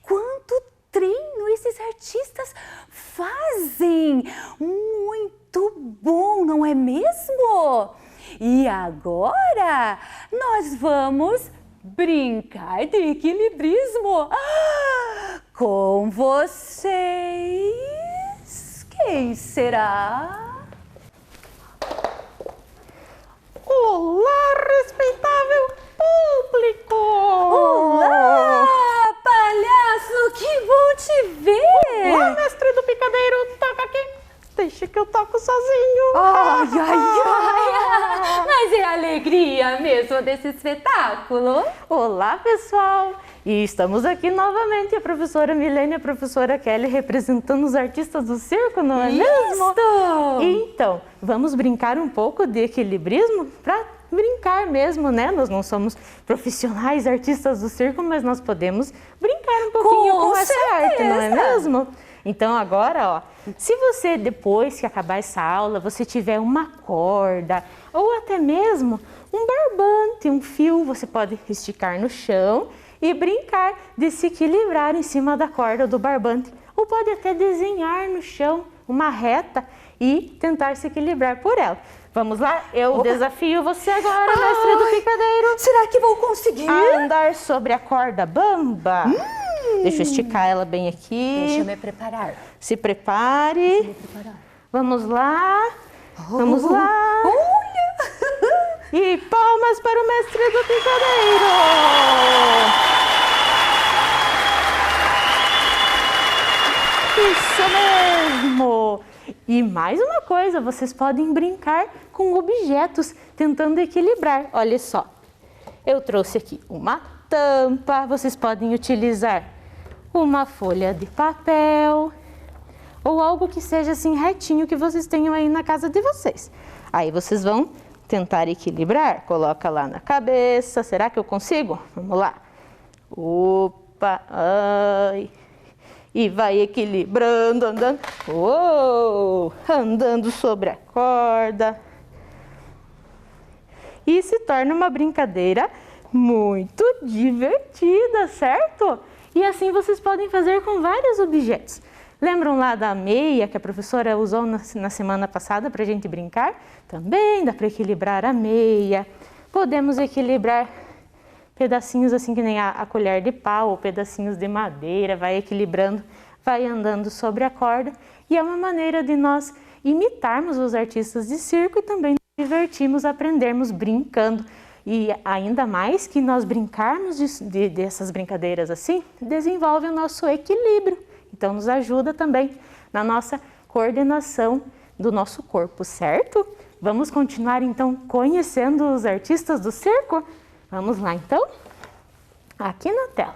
Quanto treino esses artistas fazem! Muito bom, não é mesmo? E agora nós vamos brincar de equilibrismo. Com vocês, quem será? Olá, respeitável público! Olá, palhaço, que bom te ver! Olá, mestre do picadeiro, toca aqui! Deixa que eu toco sozinho! Ai, ai, ai! Mas é a alegria mesmo desse espetáculo! Olá, pessoal! E estamos aqui novamente, a professora Milene e a professora Kelly representando os artistas do circo, não é mesmo? Então, vamos brincar um pouco de equilibrismo para brincar mesmo, né? Nós não somos profissionais artistas do circo, mas nós podemos brincar um pouquinho com essa arte, não é mesmo? Então agora, ó, se você depois que acabar essa aula, você tiver uma corda ou até mesmo um barbante, um fio, você pode esticar no chão e brincar de se equilibrar em cima da corda do barbante. Ou pode até desenhar no chão uma reta e tentar se equilibrar por ela. Vamos lá? Eu desafio você agora, mestre do picadeiro. Será que vou conseguir? A andar sobre a corda bamba. Deixa eu esticar ela bem aqui. Deixa eu me preparar. Se prepare. Vamos lá. Vamos lá. Olha! E palmas para o mestre do picadeiro. Isso mesmo! E mais uma coisa, vocês podem brincar com objetos, tentando equilibrar. Olha só, eu trouxe aqui uma tampa, vocês podem utilizar uma folha de papel ou algo que seja assim retinho que vocês tenham aí na casa de vocês. Aí vocês vão tentar equilibrar, coloca lá na cabeça, será que eu consigo? Vamos lá. Opa, ai... E vai equilibrando, andando, andando sobre a corda. E se torna uma brincadeira muito divertida, certo? E assim vocês podem fazer com vários objetos. Lembram lá da meia que a professora usou na semana passada para a gente brincar? Também dá para equilibrar a meia. Podemos equilibrar pedacinhos assim que nem a colher de pau ou pedacinhos de madeira, vai equilibrando, vai andando sobre a corda. E é uma maneira de nós imitarmos os artistas de circo e também nos divertirmos, aprendermos brincando. E ainda mais que nós brincarmos dessas brincadeiras assim, desenvolve o nosso equilíbrio. Então nos ajuda também na nossa coordenação do nosso corpo, certo? Vamos continuar então conhecendo os artistas do circo? Vamos lá, então, aqui na tela.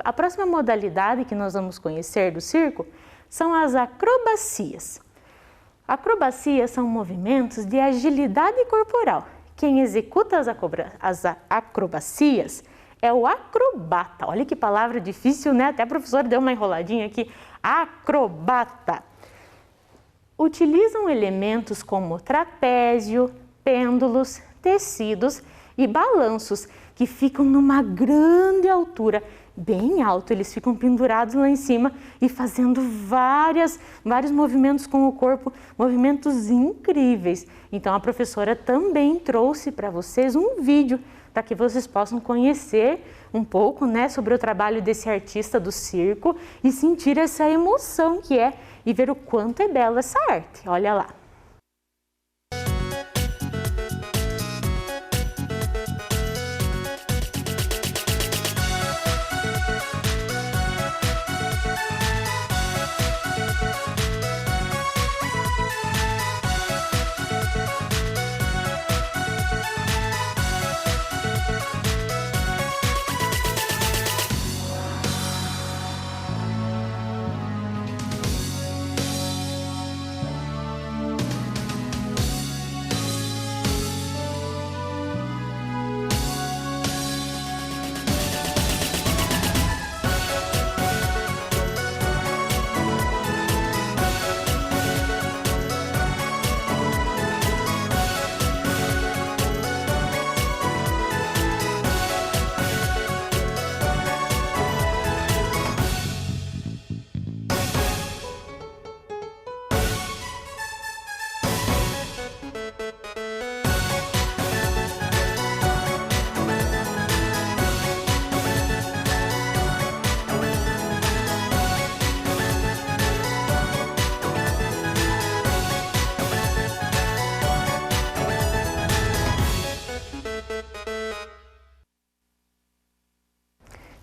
A próxima modalidade que nós vamos conhecer do circo são as acrobacias. Acrobacias são movimentos de agilidade corporal. Quem executa as acrobacias é o acrobata. Olha que palavra difícil, né? Até a professora deu uma enroladinha aqui. Acrobata. Utilizam elementos como trapézio, pêndulos, tecidos e balanços que ficam numa grande altura, bem alto. Eles ficam pendurados lá em cima e fazendo vários movimentos com o corpo, movimentos incríveis. Então a professora também trouxe para vocês um vídeo para que vocês possam conhecer um pouco, né, sobre o trabalho desse artista do circo e sentir essa emoção que é e ver o quanto é bela essa arte. Olha lá.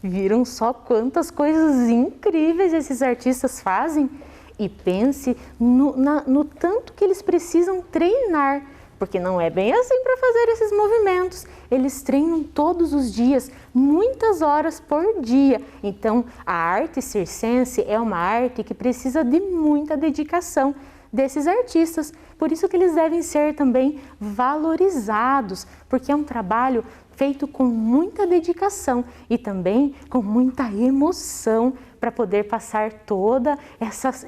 Viram só quantas coisas incríveis esses artistas fazem? E pense no tanto que eles precisam treinar, porque não é bem assim para fazer esses movimentos. Eles treinam todos os dias, muitas horas por dia. Então, a arte circense é uma arte que precisa de muita dedicação desses artistas. Por isso que eles devem ser também valorizados, porque é um trabalho feito com muita dedicação e também com muita emoção para poder passar toda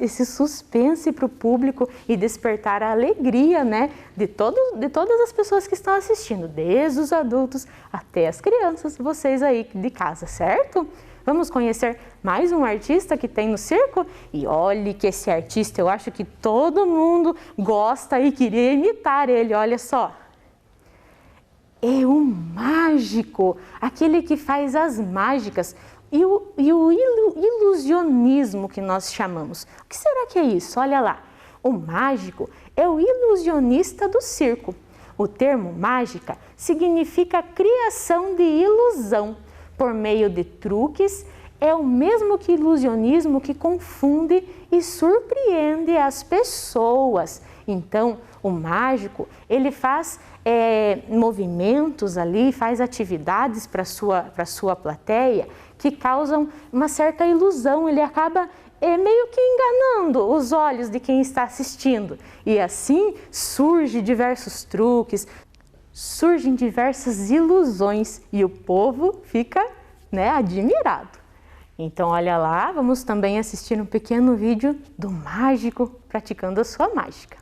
esse suspense para o público e despertar a alegria, né, de todas as pessoas que estão assistindo, desde os adultos até as crianças, vocês aí de casa, certo? Vamos conhecer mais um artista que tem no circo? E olhe que esse artista, eu acho que todo mundo gosta e queria imitar ele, olha só. é o mágico, aquele que faz as mágicas e o ilusionismo que nós chamamos. O que será que é isso? Olha lá, o mágico é o ilusionista do circo. O termo mágica significa criação de ilusão por meio de truques. É o mesmo que ilusionismo que confunde e surpreende as pessoas. Então, o mágico, ele faz movimentos ali, faz atividades para a sua plateia que causam uma certa ilusão. Ele acaba meio que enganando os olhos de quem está assistindo. E assim surgem diversos truques, surgem diversas ilusões e o povo fica, admirado. Então, olha lá, vamos também assistir um pequeno vídeo do mágico praticando a sua mágica.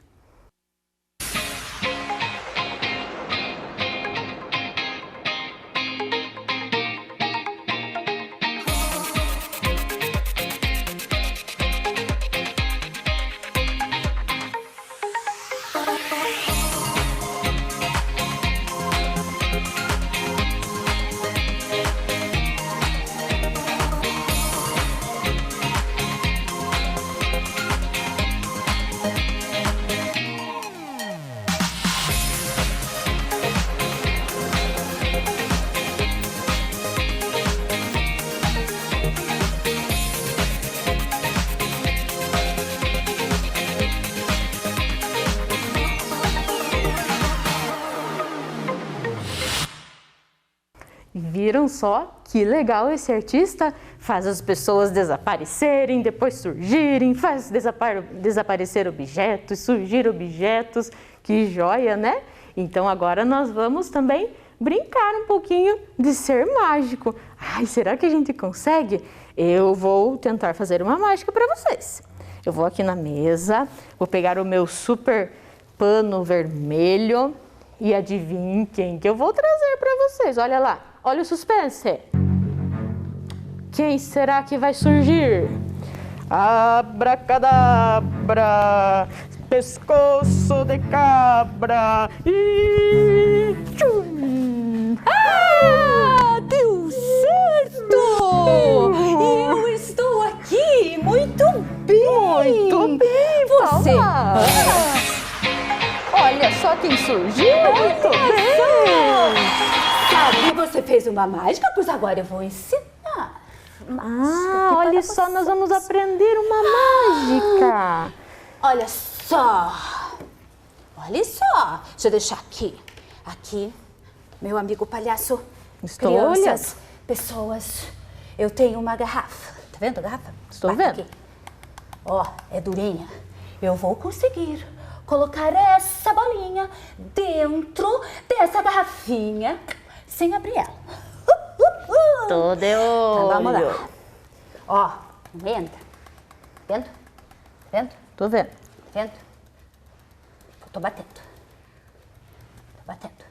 Viram só que legal esse artista? Faz as pessoas desaparecerem, depois surgirem, faz desaparecer objetos, surgir objetos. Que joia, né? Então agora nós vamos também brincar um pouquinho de ser mágico. Ai, será que a gente consegue? Eu vou tentar fazer uma mágica para vocês. Eu vou aqui na mesa, vou pegar o meu super pano vermelho e adivinhem quem que eu vou trazer para vocês. Olha lá. Olha o suspense. Quem será que vai surgir? Abracadabra, pescoço de cabra e tchum! Ah, deu certo! Eu estou aqui, muito bem! Muito bem, Você! Olha só quem surgiu! Muito bem! Sabe, você fez uma mágica, pois agora eu vou ensinar. Olha só, nós vamos aprender uma mágica. Olha só. Olha só. Deixa eu deixar aqui. Aqui, meu amigo palhaço. Estou crianças, olhando. pessoas. Eu tenho uma garrafa. Tá vendo a garrafa? Estou Bate vendo. aqui. Ó, é durinha. Eu vou conseguir colocar essa bolinha dentro dessa garrafinha sem abrir ela. Tô de olho. Então, vamos lá. Ó, não entra. Vendo? Vendo? Tô vendo. Vendo? Eu tô batendo. Tô batendo.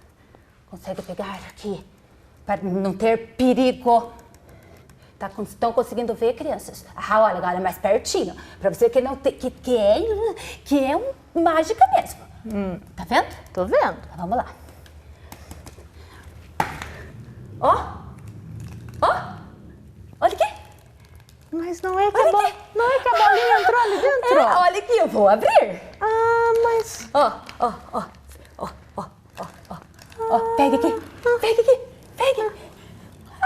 Consegue pegar aqui para não ter perigo. Estão conseguindo ver, crianças? Ah, olha, agora mais pertinho. Para você que não tem, que é mágica mesmo. Tá vendo? Tô vendo. Então, vamos lá. Ó. Ó. Olha aqui. Mas não é que a bolinha entrou ali dentro? Olha aqui, eu vou abrir. Mas... Ó. Pega aqui. Pega aqui. Pega.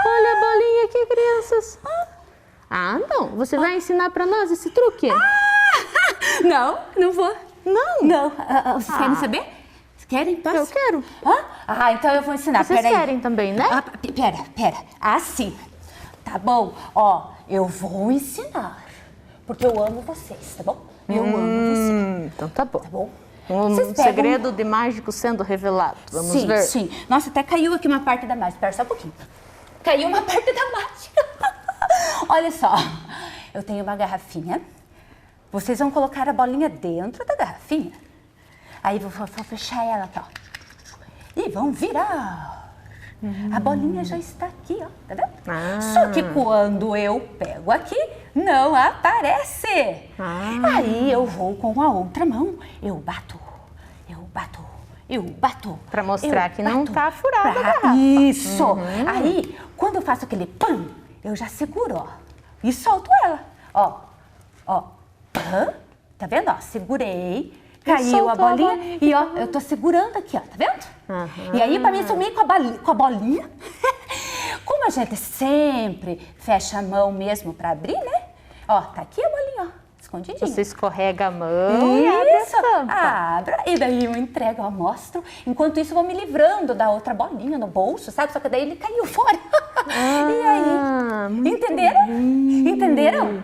Olha a bolinha aqui, crianças. Não. Você vai ensinar pra nós esse truque? Não vou. Não? Não. Vocês querem saber? Vocês querem? Posso? Eu quero. Então eu vou ensinar. Vocês Pera aí. querem também, né? Pera. Assim. Tá bom? Ó, eu vou ensinar. Porque eu amo vocês, tá bom? Eu amo vocês. Então tá bom. Tá bom? Um segredo de mágico sendo revelado. Vamos ver. Sim. Nossa, até caiu aqui uma parte da mágica. Espera só um pouquinho. Caiu uma parte da mágica. Olha só. Eu tenho uma garrafinha. Vocês vão colocar a bolinha dentro da garrafinha. Aí vou fechar ela, tá? E vão virar. A bolinha já está aqui, ó. Tá vendo? Só que quando eu pego aqui, não aparece. Aí eu vou com a outra mão. Eu bato. eu bato. Pra mostrar eu que não bato. tá furada a garrafa. Isso. Aí, quando eu faço aquele pam, eu já seguro, ó. E solto ela. Ó, pam. Tá vendo, ó? Segurei. Caiu a bolinha e, ó, eu tô segurando aqui, ó. Tá vendo? E aí, pra mim sumir com a bolinha, como a gente sempre fecha a mão mesmo pra abrir, né? Ó, tá aqui a bolinha, ó. Escondidinho. Você escorrega a mão e abre a Isso, tampa. abra. E daí eu entrego, eu mostro. Enquanto isso, eu vou me livrando da outra bolinha no bolso, sabe? Só que daí ele caiu fora. E aí? Entenderam? Entenderam?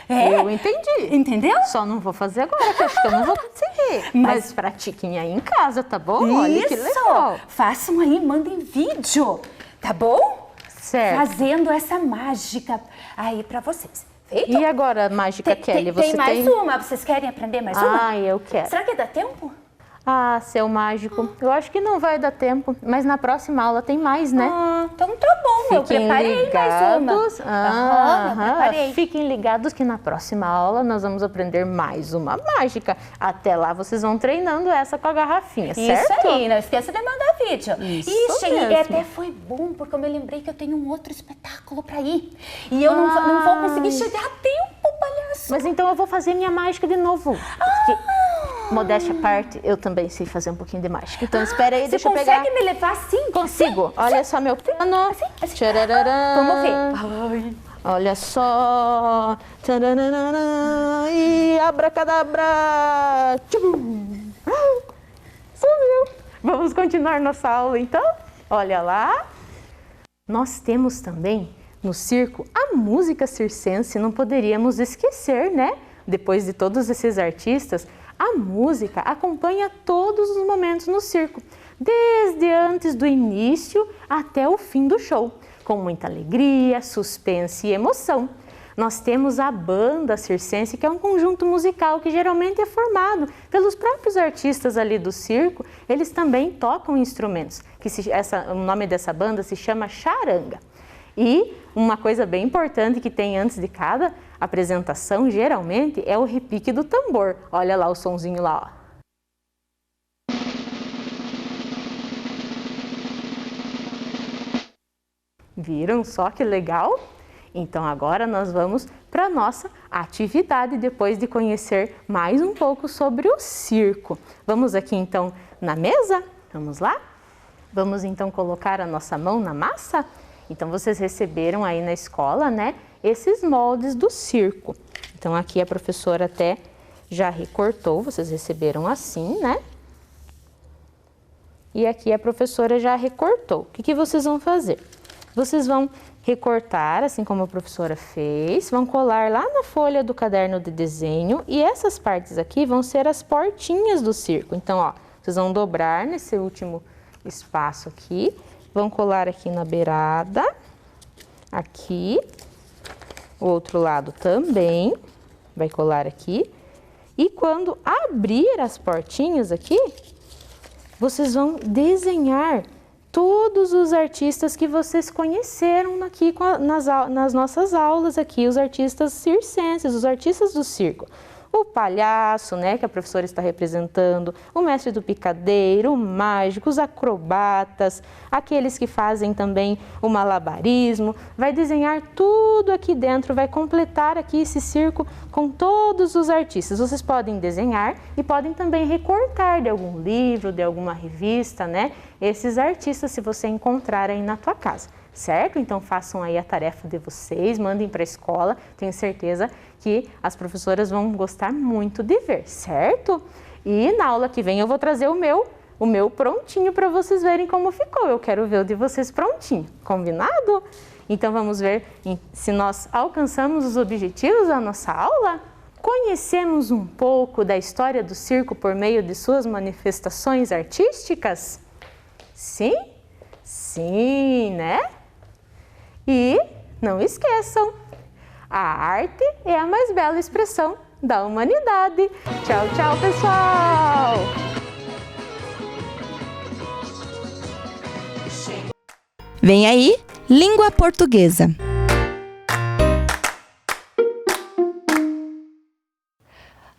Eu entendi. Entendeu? Só não vou fazer agora, porque acho que eu não vou conseguir. Mas pratiquem aí em casa, tá bom? Olha que legal. Façam aí, mandem vídeo, tá bom? Certo. Fazendo essa mágica aí pra vocês. Feito? E agora, mágica Kelly, você tem mais uma? Vocês querem aprender mais uma? Ah, eu quero. Será que dá tempo? Ah, seu mágico, eu acho que não vai dar tempo, mas na próxima aula tem mais, né? Então tá bom, eu preparei mais uma. Eu preparei. Fiquem ligados que na próxima aula nós vamos aprender mais uma mágica. Até lá vocês vão treinando essa com a garrafinha, certo? Isso aí, não esqueça de mandar vídeo. Isso Ixi, mesmo. e até foi bom, porque eu me lembrei que eu tenho um outro espetáculo pra ir. E eu não vou conseguir chegar a tempo, palhaço. Mas então eu vou fazer minha mágica de novo. Porque, modéstia à parte, eu também sei fazer um pouquinho de mágica. Então espera aí, deixa eu pegar. Você consegue me levar assim? Consigo. Olha só meu piano. Assim. Tchararã. Vamos ver. Olha só. Tchararã. E abracadabra. Tchum. Sumiu. Vamos continuar nossa aula então? Olha lá. Nós temos também no circo a música circense, não poderíamos esquecer, né? Depois de todos esses artistas, a música acompanha todos os momentos no circo, desde antes do início até o fim do show, com muita alegria, suspense e emoção. Nós temos a banda circense, que é um conjunto musical que geralmente é formado pelos próprios artistas ali do circo. Eles também tocam instrumentos, o nome dessa banda se chama charanga. E uma coisa bem importante que tem antes de cada apresentação, geralmente, é o repique do tambor. Olha lá o sonzinho lá, ó. Viram só que legal? Então agora nós vamos para a nossa atividade, depois de conhecer mais um pouco sobre o circo. Vamos aqui então na mesa? Vamos lá? Vamos então colocar a nossa mão na massa? Então vocês receberam aí na escola, né, esses moldes do circo. Então aqui a professora até já recortou, vocês receberam assim, né? E aqui a professora já recortou. O que vocês vão fazer? Vocês vão recortar, assim como a professora fez, vão colar lá na folha do caderno de desenho e essas partes aqui vão ser as portinhas do circo. Então, ó, vocês vão dobrar nesse último espaço aqui, vão colar aqui na beirada, aqui, o outro lado também, vai colar aqui. E quando abrir as portinhas aqui, vocês vão desenhar todos os artistas que vocês conheceram aqui nas nossas aulas aqui, os artistas circenses, os artistas do circo. O palhaço, né, que a professora está representando, o mestre do picadeiro, o mágico, os acrobatas, aqueles que fazem também o malabarismo. Vai desenhar tudo aqui dentro, vai completar aqui esse circo com todos os artistas. Vocês podem desenhar e podem também recortar de algum livro, de alguma revista, né, esses artistas, se você encontrar aí na tua casa. Certo? Então façam aí a tarefa de vocês, mandem para a escola, tenho certeza que as professoras vão gostar muito de ver, certo? E na aula que vem eu vou trazer o meu prontinho para vocês verem como ficou. Eu quero ver o de vocês prontinho, combinado? Então vamos ver se nós alcançamos os objetivos da nossa aula? Conhecemos um pouco da história do circo por meio de suas manifestações artísticas? Sim? Sim, né? E não esqueçam, a arte é a mais bela expressão da humanidade. Tchau, tchau, pessoal! Vem aí, língua portuguesa.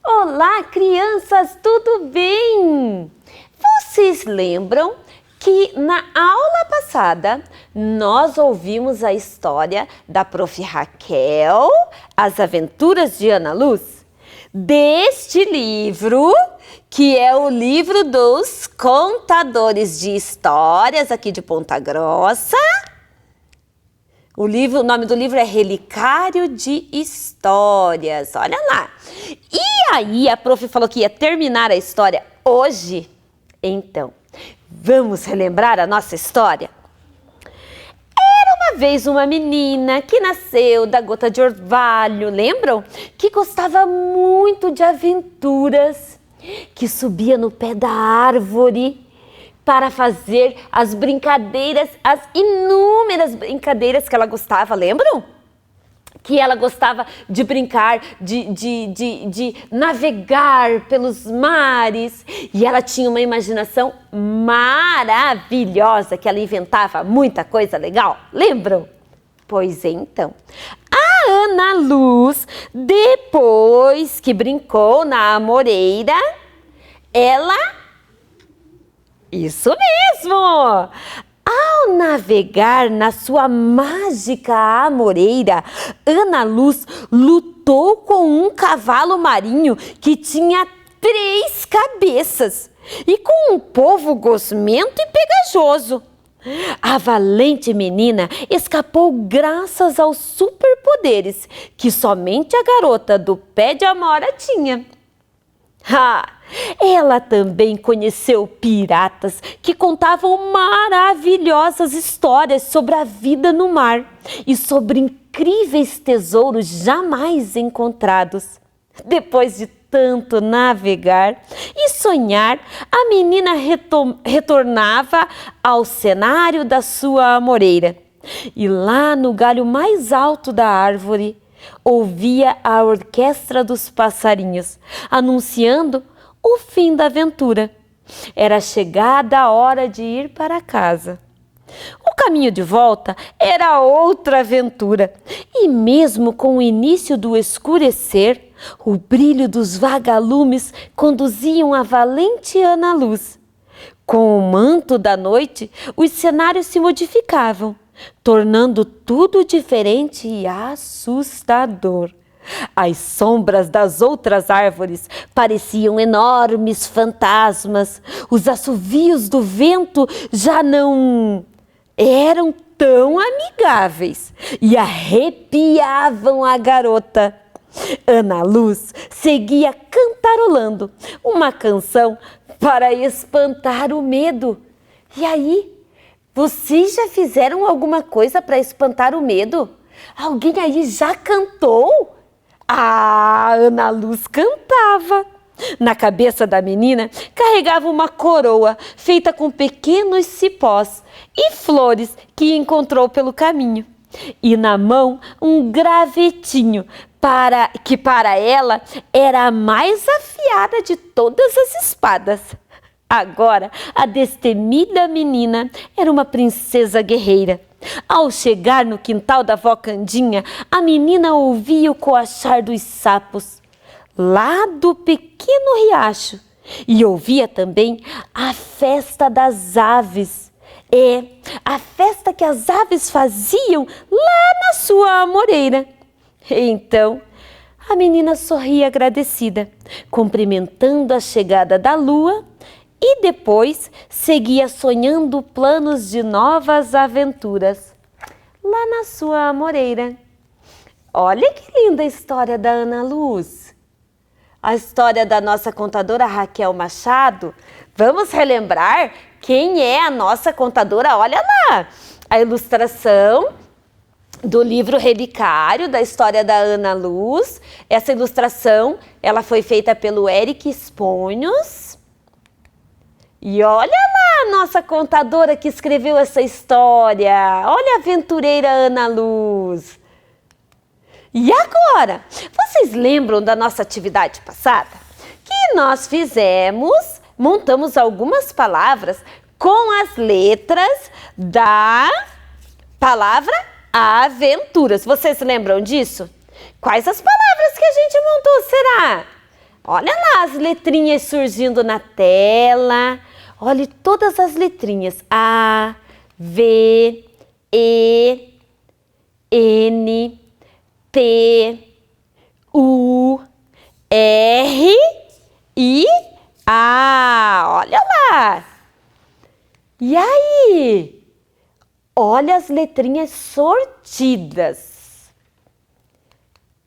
Olá, crianças, tudo bem? Você Vocês lembram que na aula passada nós ouvimos a história da Prof. Raquel, As Aventuras de Ana Luz? Deste livro, que é o livro dos contadores de histórias aqui de Ponta Grossa. O nome do livro é Relicário de Histórias, olha lá. E aí a prof falou que ia terminar a história hoje. Então, vamos relembrar a nossa história? Era uma vez uma menina que nasceu da gota de orvalho, lembram? Que gostava muito de aventuras, que subia no pé da árvore para fazer as brincadeiras, as inúmeras brincadeiras que ela gostava, lembram? Que ela gostava de brincar, de navegar pelos mares. E ela tinha uma imaginação maravilhosa, que ela inventava muita coisa legal. Lembram? Pois então, a Ana Luz, depois que brincou na amoreira, ela... Isso mesmo! Ao navegar na sua mágica amoreira, Ana Luz lutou com um cavalo marinho que tinha 3 cabeças e com um polvo gosmento e pegajoso. A valente menina escapou graças aos superpoderes que somente a garota do pé de amora tinha. Ela também conheceu piratas que contavam maravilhosas histórias sobre a vida no mar e sobre incríveis tesouros jamais encontrados. Depois de tanto navegar e sonhar, a menina retornava ao cenário da sua amoreira. E lá no galho mais alto da árvore, ouvia a orquestra dos passarinhos, anunciando o fim da aventura. Era chegada a hora de ir para casa. O caminho de volta era outra aventura, e mesmo com o início do escurecer, o brilho dos vagalumes conduziam a valente Ana Luz. Com o manto da noite, os cenários se modificavam, tornando tudo diferente e assustador. As sombras das outras árvores pareciam enormes fantasmas. Os assovios do vento já não eram tão amigáveis e arrepiavam a garota. Ana Luz seguia cantarolando uma canção para espantar o medo. E aí? Vocês já fizeram alguma coisa para espantar o medo? Alguém aí já cantou? A Ana Luz cantava. Na cabeça da menina carregava uma coroa feita com pequenos cipós e flores que encontrou pelo caminho. E na mão um gravetinho que para ela era a mais afiada de todas as espadas. Agora, a destemida menina era uma princesa guerreira. Ao chegar no quintal da vó Candinha, a menina ouvia o coachar dos sapos lá do pequeno riacho e ouvia também a festa das aves. A festa que as aves faziam lá na sua amoreira. Então, a menina sorria agradecida, cumprimentando a chegada da lua, e depois seguia sonhando planos de novas aventuras lá na sua amoreira. Olha que linda a história da Ana Luz. A história da nossa contadora Raquel Machado. Vamos relembrar quem é a nossa contadora? Olha lá, a ilustração do livro Relicário da história da Ana Luz. Essa ilustração, ela foi feita pelo Eric Esponhos. E olha lá a nossa contadora que escreveu essa história. Olha a aventureira Ana Luz. E agora, vocês lembram da nossa atividade passada? Que nós montamos algumas palavras com as letras da palavra aventuras. Vocês lembram disso? Quais as palavras que a gente montou, será? Olha lá as letrinhas surgindo na tela. Olhe todas as letrinhas. A, V, E, N, T, U, R e A. Olha lá. E aí? Olha as letrinhas sortidas.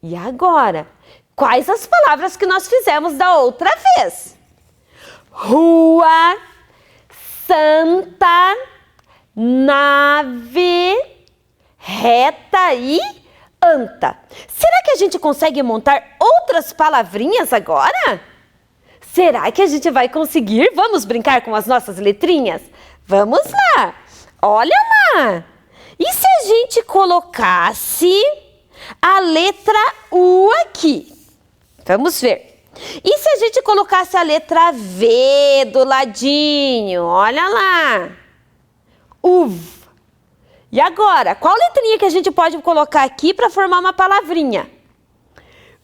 E agora? Quais as palavras que nós fizemos da outra vez? Rua, santa, nave, reta e anta. Será que a gente consegue montar outras palavrinhas agora? Será que a gente vai conseguir? Vamos brincar com as nossas letrinhas? Vamos lá! Olha lá! E se a gente colocasse a letra U aqui? Vamos ver. E se a gente colocasse a letra V do ladinho? Olha lá! Uv. E agora, qual letrinha que a gente pode colocar aqui para formar uma palavrinha?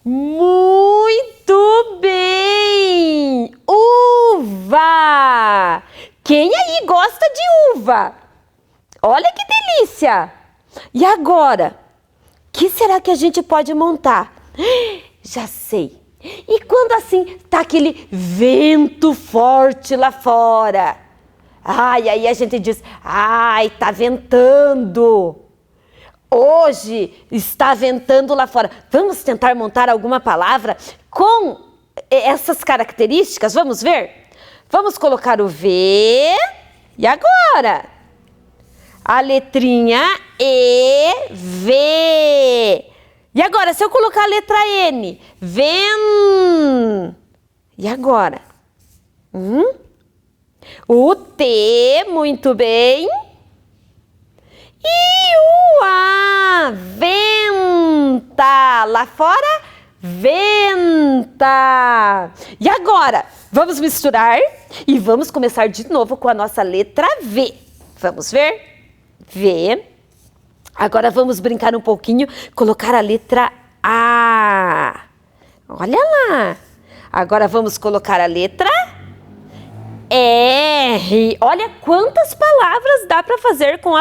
Muito bem! Uva! Quem aí gosta de uva? Olha que delícia! E agora, o que será que a gente pode montar? Já sei! E quando assim tá aquele vento forte lá fora? Ai, aí a gente diz, ai, tá ventando. Hoje está ventando lá fora. Vamos tentar montar alguma palavra com essas características? Vamos ver? Vamos colocar o V. E agora? A letrinha E, V. E agora, se eu colocar a letra N? Ven. E agora? O T, muito bem. E o A, venta. Lá fora, venta. E agora, vamos misturar e vamos começar de novo com a nossa letra V. Vamos ver? V. Agora vamos brincar um pouquinho, colocar a letra A. Olha lá. Agora vamos colocar a letra R. Olha quantas palavras dá para fazer com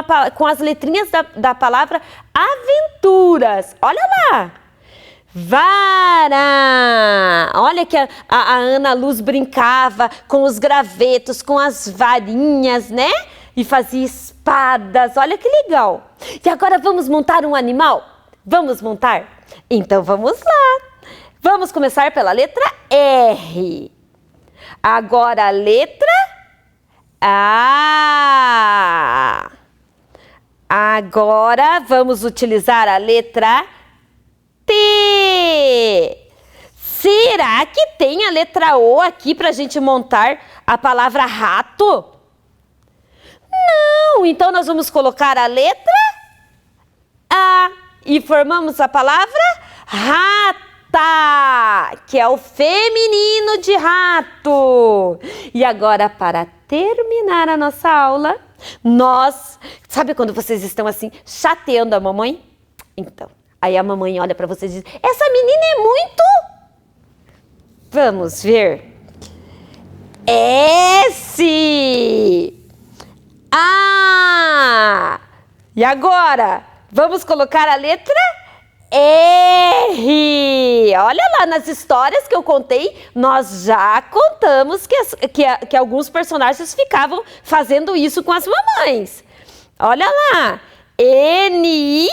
as letrinhas da palavra aventuras. Olha lá. Vara. Olha que a Ana Luz brincava com os gravetos, com as varinhas, né? E fazia espadas. Olha que legal. E agora vamos montar um animal? Vamos montar? Então vamos lá. Vamos começar pela letra R. Agora a letra A. Agora vamos utilizar a letra T. Será que tem a letra O aqui para a gente montar a palavra rato? Não, então nós vamos colocar a letra A e formamos a palavra rata, que é o feminino de rato. E agora, para terminar a nossa aula, sabe quando vocês estão assim chateando a mamãe? Então, aí a mamãe olha para vocês e diz, essa menina é muito... Vamos ver. S. A. E agora, vamos colocar a letra R. Olha lá, nas histórias que eu contei, nós já contamos que alguns personagens ficavam fazendo isso com as mamães. Olha lá, N.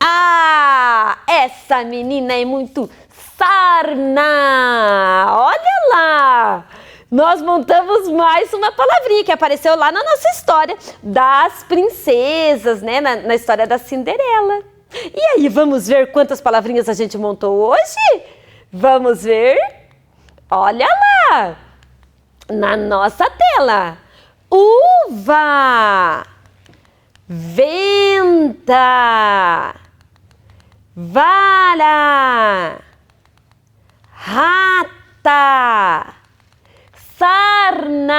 A. Essa menina é muito sarna. Olha lá. Nós montamos mais uma palavrinha que apareceu lá na nossa história das princesas, né? Na história da Cinderela. E aí, vamos ver quantas palavrinhas a gente montou hoje? Vamos ver? Olha lá, na nossa tela. Uva, venta, vara, rata, sarna.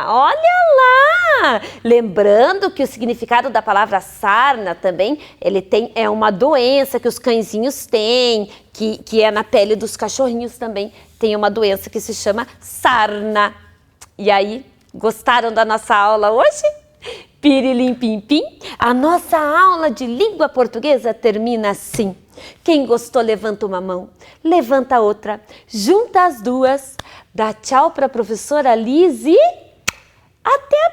Olha lá! Lembrando que o significado da palavra sarna também, é uma doença que os cãezinhos têm, que é na pele dos cachorrinhos também, tem uma doença que se chama sarna. E aí, gostaram da nossa aula hoje? Pirilim pim pim, a nossa aula de língua portuguesa termina assim. Quem gostou, levanta uma mão, levanta a outra, junta as duas, dá tchau para a professora Liz e até a